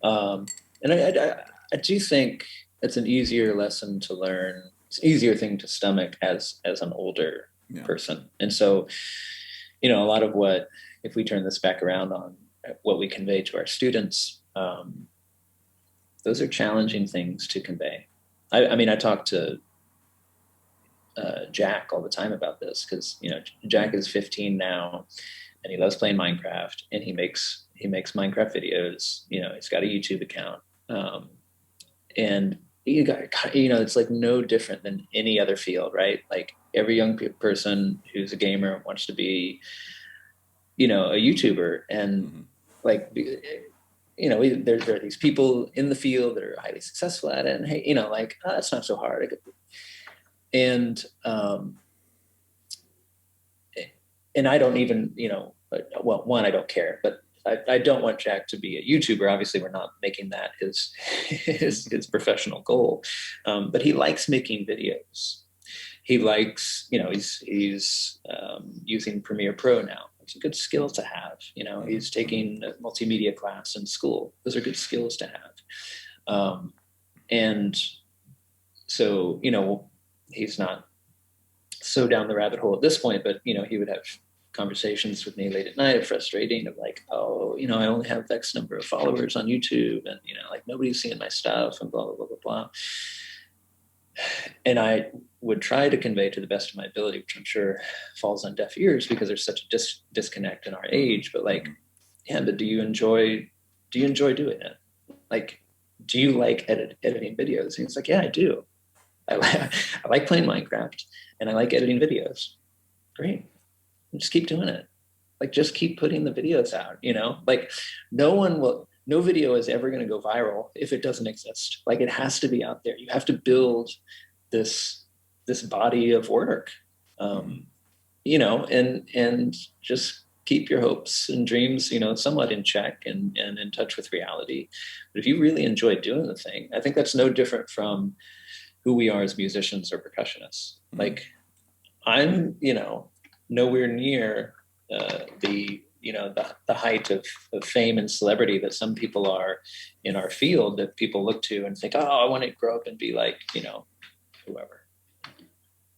Um, and I do think it's an easier lesson to learn. It's an easier thing to stomach as an older Yeah. person. And so, a lot of what, if we turn this back around on what we convey to our students, those are challenging things to convey. I mean, I talk to Jack all the time about this, because Jack is 15 now, and he loves playing Minecraft, and he makes Minecraft videos. He's got a YouTube account, and it's like no different than any other field, right? Like every young person who's a gamer wants to be, a YouTuber, and Hmm. like, there are these people in the field that are highly successful at it, and hey, like, oh, that's not so hard. And and I don't even, well, one, I don't care, but I don't want Jack to be a YouTuber. Obviously, we're not making that his his professional goal, but he likes making videos. He likes, he's using Premiere Pro now. It's a good skill to have. He's taking a multimedia class in school. Those are good skills to have. And so, he's not so down the rabbit hole at this point, but he would have conversations with me late at night, frustrating, of like, oh, I only have X number of followers on YouTube, and like nobody's seeing my stuff, and blah blah blah blah blah. And I would try to convey to the best of my ability, which I'm sure falls on deaf ears because there's such a disconnect in our age. But like, yeah, but do you enjoy doing it? Like, do you like editing videos? And it's like, yeah, I do. I like playing Minecraft and I like editing videos. Great. Just keep doing it. Like, just keep putting the videos out, you know? Like, no video is ever going to go viral if it doesn't exist. Like, it has to be out there. You have to build this body of work, you know, and just keep your hopes and dreams, you know, somewhat in check and in touch with reality. But if you really enjoy doing the thing, I think that's no different from who we are as musicians or percussionists. Like, I'm, you know, nowhere near the height of fame and celebrity that some people are in our field, that people look to and think, oh, I want to grow up and be like, you know, whoever,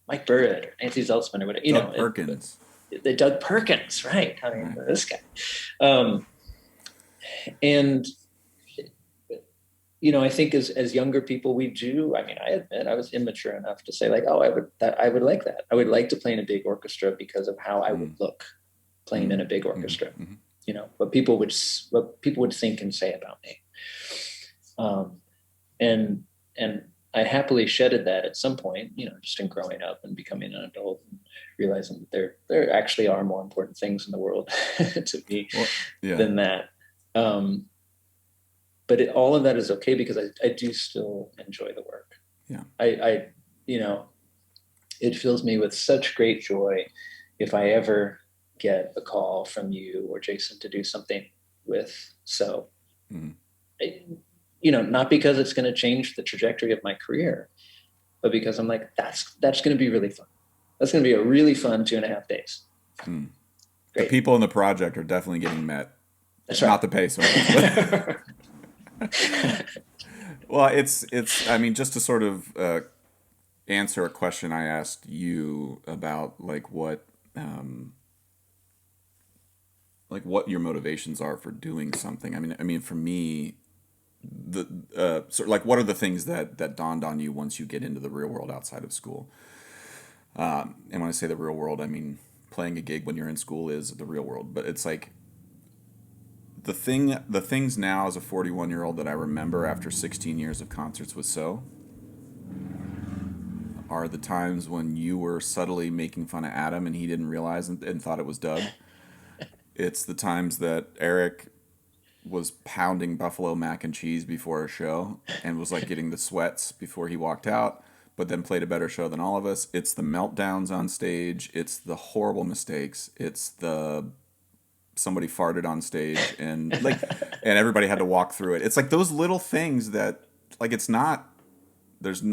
Mike Bird or Nancy Zeltzman or whatever, you Doug know, Perkins. The Doug Perkins, right? I mean, this guy, and you know, I think as younger people, we do. I mean, I admit I was immature enough to say like, oh, I would like that. I would like to play in a big orchestra because of how I would look playing in a big orchestra. You know, what people would think and say about me. And I happily shedded that at some point, you know, just in growing up and becoming an adult and realizing that there actually are more important things in the world to me than that. But all of that is okay because I do still enjoy the work. Yeah. I you know, it fills me with such great joy if I ever get a call from you or Jason to do something with So. You know, not because it's going to change the trajectory of my career, but because I'm like, that's going to be really fun. That's going to be a really fun 2.5 days. The people in the project are definitely getting met. That's right. Not the pace. Well, it's. I mean, just to sort of answer a question I asked you about, like what your motivations are for doing something. I mean, for me, the sort of like, what are the things that dawned on you once you get into the real world outside of school? And when I say the real world, I mean playing a gig when you're in school is the real world, but it's like the things now as a 41-year-old that I remember after 16 years of concerts with So are the times when you were subtly making fun of Adam and he didn't realize and thought it was Doug. It's the times that Eric was pounding buffalo mac and cheese before a show and was like getting the sweats before he walked out, but then played a better show than all of us. It's the meltdowns on stage. It's the horrible mistakes. It's the somebody farted on stage and everybody had to walk through it. It's like those little things that, like, it's not,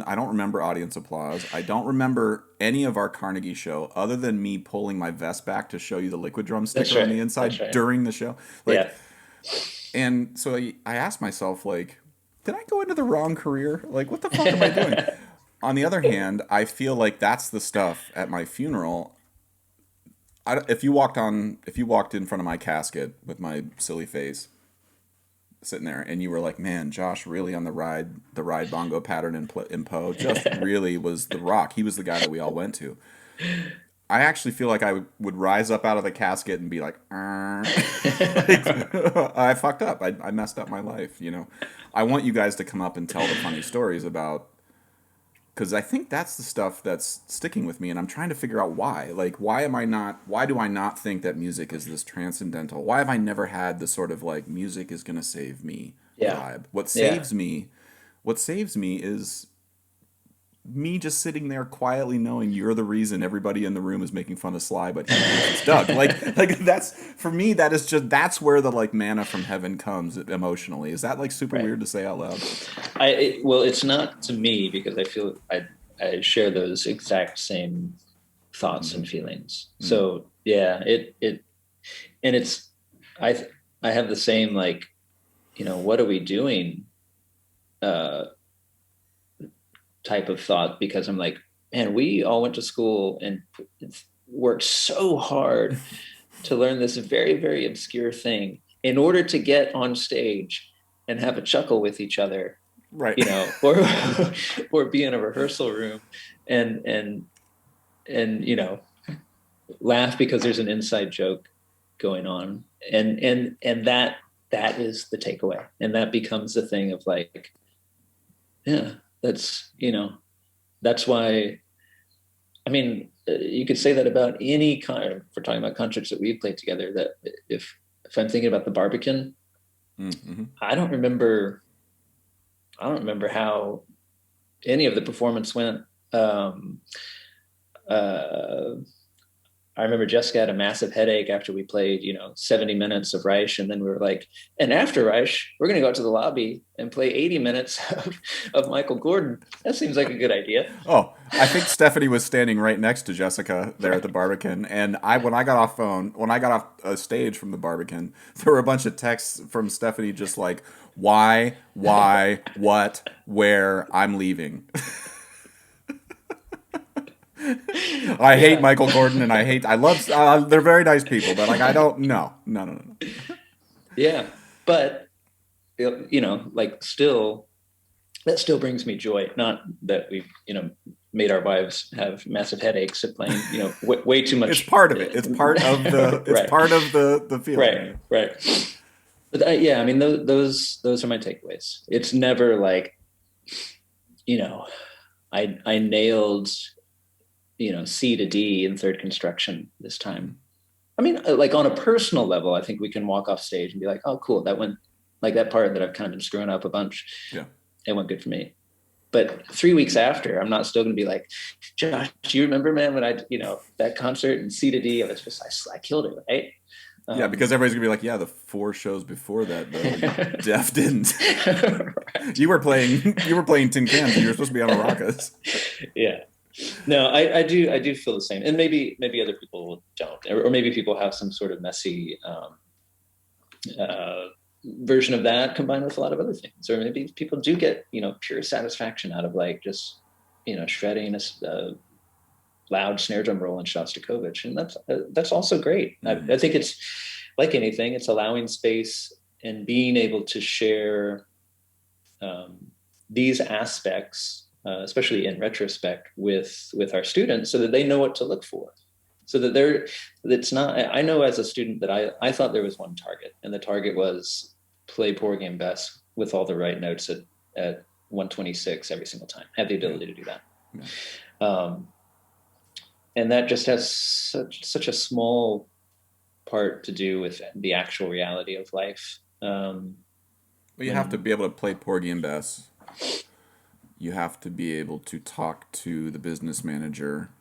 I don't remember audience applause. I don't remember any of our Carnegie show other than me pulling my vest back to show you the Liquidrum sticker on the inside during the show. And so I asked myself, like, did I go into the wrong career? Like, what the fuck am I doing? On the other hand, I feel like that's the stuff at my funeral. If you walked in front of my casket with my silly face sitting there and you were like, man, Josh really on the ride bongo pattern in Poe just really was the rock. He was the guy that we all went to. I actually feel like I would rise up out of the casket and be like, I fucked up. I messed up my life. You know, I want you guys to come up and tell the funny stories about, because I think that's the stuff that's sticking with me, and I'm trying to figure out why. Like, why do I not think that music is this transcendental? Why have I never had the sort of like music is gonna save me vibe? What saves me is me just sitting there quietly knowing you're the reason everybody in the room is making fun of Sly, but it's Doug. like that's, for me, that's where the like manna from heaven comes emotionally. Is that like super weird to say out loud? Well, it's not to me because I feel I share those exact same thoughts and feelings. So yeah, and it's, I have the same, like, you know, what are we doing? Type of thought, because I'm like, man, we all went to school and worked so hard to learn this very, very obscure thing in order to get on stage and have a chuckle with each other Right. or be in a rehearsal room and laugh because there's an inside joke going on, and that is the takeaway, and that becomes the thing of like, yeah, that's why. I mean, you could say that about any kind. If we're talking about concerts that we've played together, that if I'm thinking about the Barbican, Mm-hmm. I don't remember. I don't remember how any of the performance went. Um, uh, I remember Jessica had a massive headache after we played, 70 minutes of Reich. And then we were like, and after Reich, we're going to go out to the lobby and play 80 minutes of Michael Gordon. That seems like a good idea. Oh, I think Stephanie was standing right next to Jessica there at the Barbican, and when I got off stage from the Barbican, there were a bunch of texts from Stephanie just like, why, what, where, I'm leaving. I hate Michael Gordon, and I love, they're very nice people, but like, I don't, no. Yeah. But, like still, that still brings me joy. Not that we've, made our wives have massive headaches at playing, way too much. It's part of it. It's part of the, it's right. part of the feeling. Right. But yeah, I mean, those are my takeaways. It's never like, I nailed, C to D in third construction this time. I mean, like on a personal level, I think we can walk off stage and be like, oh, cool. That went like that part that I've kind of been screwing up a bunch. Yeah. It went good for me. But 3 weeks after, I'm not still going to be like, Josh, do you remember, man, when I, that concert in C to D, I killed it, right? Yeah, because everybody's gonna be like, yeah, the 4 shows before that, though, Jeff didn't. Right. You were playing tin cans, and you were supposed to be on maracas. Yeah, no, I do feel the same, and maybe other people don't, or maybe people have some sort of messy version of that combined with a lot of other things, or maybe people do get pure satisfaction out of like just shredding a loud snare drum roll in Shostakovich, and that's also great. I think it's like anything; it's allowing space and being able to share these aspects, especially in retrospect, with our students, so that they know what to look for. So that it's not. I know as a student that I thought there was one target, and the target was play poor game best with all the right notes at 126 every single time. Have the ability to do that. Yeah. And that just has such a small part to do with the actual reality of life. Well, you have to be able to play porgy and bess. You have to be able to talk to the business manager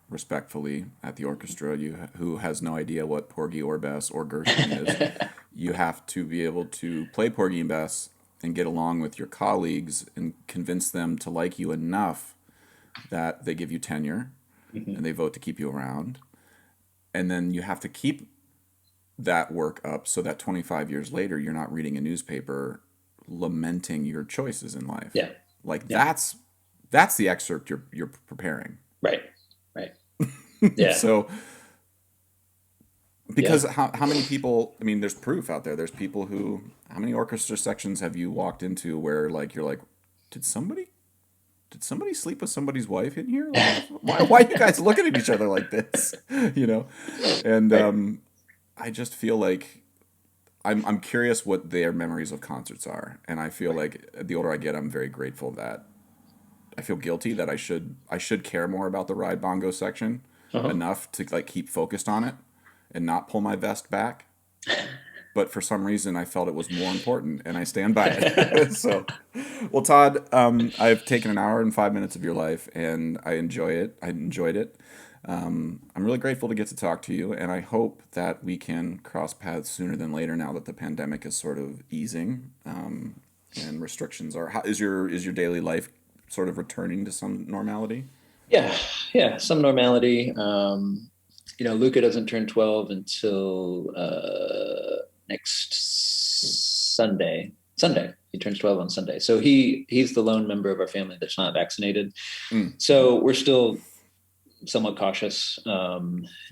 respectfully at the orchestra, who has no idea what porgy or bess or Gershwin is. You have to be able to play porgy and bess and get along with your colleagues and convince them to like you enough that they give you tenure. Mm-hmm. And they vote to keep you around. And then you have to keep that work up so that 25 years later, you're not reading a newspaper lamenting your choices in life. Yeah. Like that's the excerpt you're preparing. Right. Yeah. So, because how many people, I mean, there's proof out there. There's people how many orchestra sections have you walked into where like, you're like, did somebody sleep with somebody's wife in here? Like, why are you guys looking at each other like this? And right. I just feel like I'm curious what their memories of concerts are, and I feel like the older I get, I'm very grateful that I feel guilty that I should care more about the ride bongo section enough to like keep focused on it and not pull my vest back. But for some reason, I felt it was more important, and I stand by it. So, well, Todd, I've taken an hour and 5 minutes of your life, and I enjoy it. I enjoyed it. I'm really grateful to get to talk to you, and I hope that we can cross paths sooner than later now that the pandemic is sort of easing and restrictions are. Is your daily life sort of returning to some normality? Yeah, some normality. Luca doesn't turn 12 until next Sunday. He turns 12 on Sunday. So he's the lone member of our family that's not vaccinated. So we're still somewhat cautious.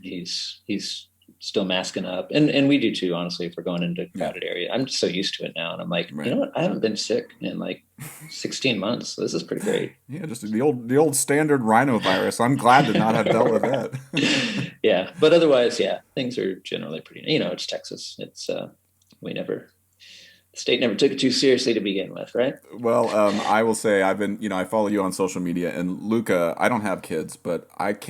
He's still masking up, and we do too. Honestly, if we're going into a Yeah. crowded area, I'm just so used to it now, and I'm like, Right. you know what? I haven't been sick in like 16 months. So this is pretty great. Yeah, just the old standard rhinovirus. I'm glad to not have dealt with that. Yeah, but otherwise, yeah, things are generally pretty. It's Texas. It's we never the state never took it too seriously to begin with, right? Well, I will say I've been, I follow you on social media, and Luca, I don't have kids, but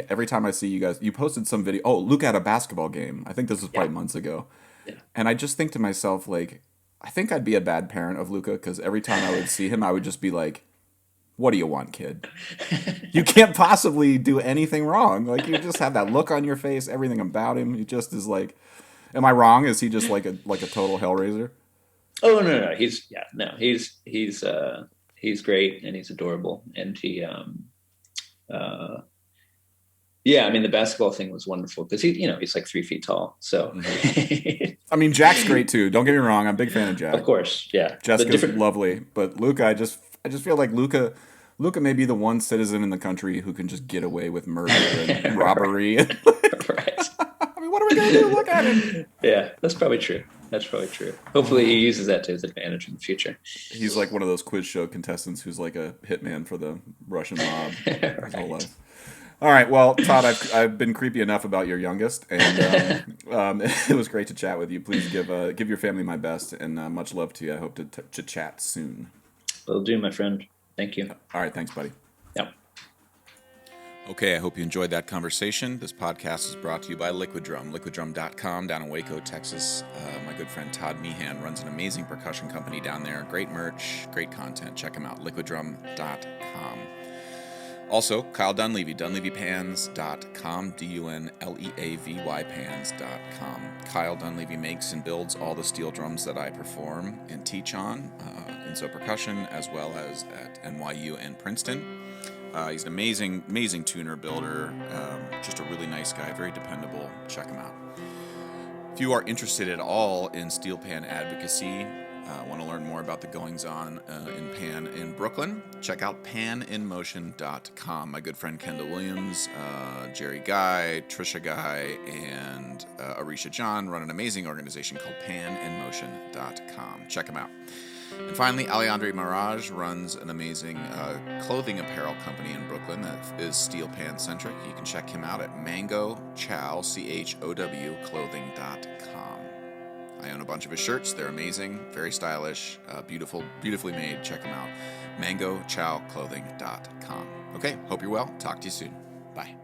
every time I see you guys, you posted some video. Oh, Luca had a basketball game. I think this was Yeah, probably months ago, yeah. and I just think to myself, like, I think I'd be a bad parent of Luca because every time I would see him, I would just be like, "What do you want, kid? You can't possibly do anything wrong. Like, you just have that look on your face. Everything about him, he just is like." Am I wrong? Is he just like a total hellraiser? Oh no, he's great and he's adorable, and he uh yeah, I mean the basketball thing was wonderful because he's like 3 feet tall, so I mean, Jack's great too. Don't get me wrong. I'm a big fan of of Jack. course, yeah, the Jessica's different lovely, but Luca, I just feel like Luca may be the one citizen in the country who can just get away with murder and robbery. right. I mean, what are we gonna do? Look at him. Yeah, that's probably true. That's probably true. Hopefully, he uses that to his advantage in the future. He's like one of those quiz show contestants who's like a hitman for the Russian mob his whole Right. life. All right, well, Todd, I've been creepy enough about your youngest, and it was great to chat with you. Please give your family my best, and much love to you. I hope to chat soon. Will do, my friend. Thank you. All right, thanks, buddy. Yeah. Okay, I hope you enjoyed that conversation. This podcast is brought to you by Liquidrum, liquidrum.com down in Waco, Texas. My good friend Todd Meehan runs an amazing percussion company down there. Great merch, great content. Check him out, liquidrum.com. Also, Kyle Dunleavy, dunleavypans.com, DUNLEAVY pans.com. Kyle Dunleavy makes and builds all the steel drums that I perform and teach on in So Percussion, as well as at NYU and Princeton. He's an amazing tuner, builder, just a really nice guy, very dependable. Check him out. If you are interested at all in steel pan advocacy, want to learn more about the goings-on in pan in Brooklyn, check out paninmotion.com. My good friend Kendall Williams, Jerry Guy, Trisha Guy, and Arisha John run an amazing organization called paninmotion.com. Check them out. And finally, Alejandre Mirage runs an amazing clothing apparel company in Brooklyn that is steel pan centric. You can check him out at mangochow, CHOW, clothing.com. I own a bunch of his shirts. They're amazing, very stylish, beautifully made. Check them out. mangochowclothing.com. Okay, hope you're well. Talk to you soon. Bye.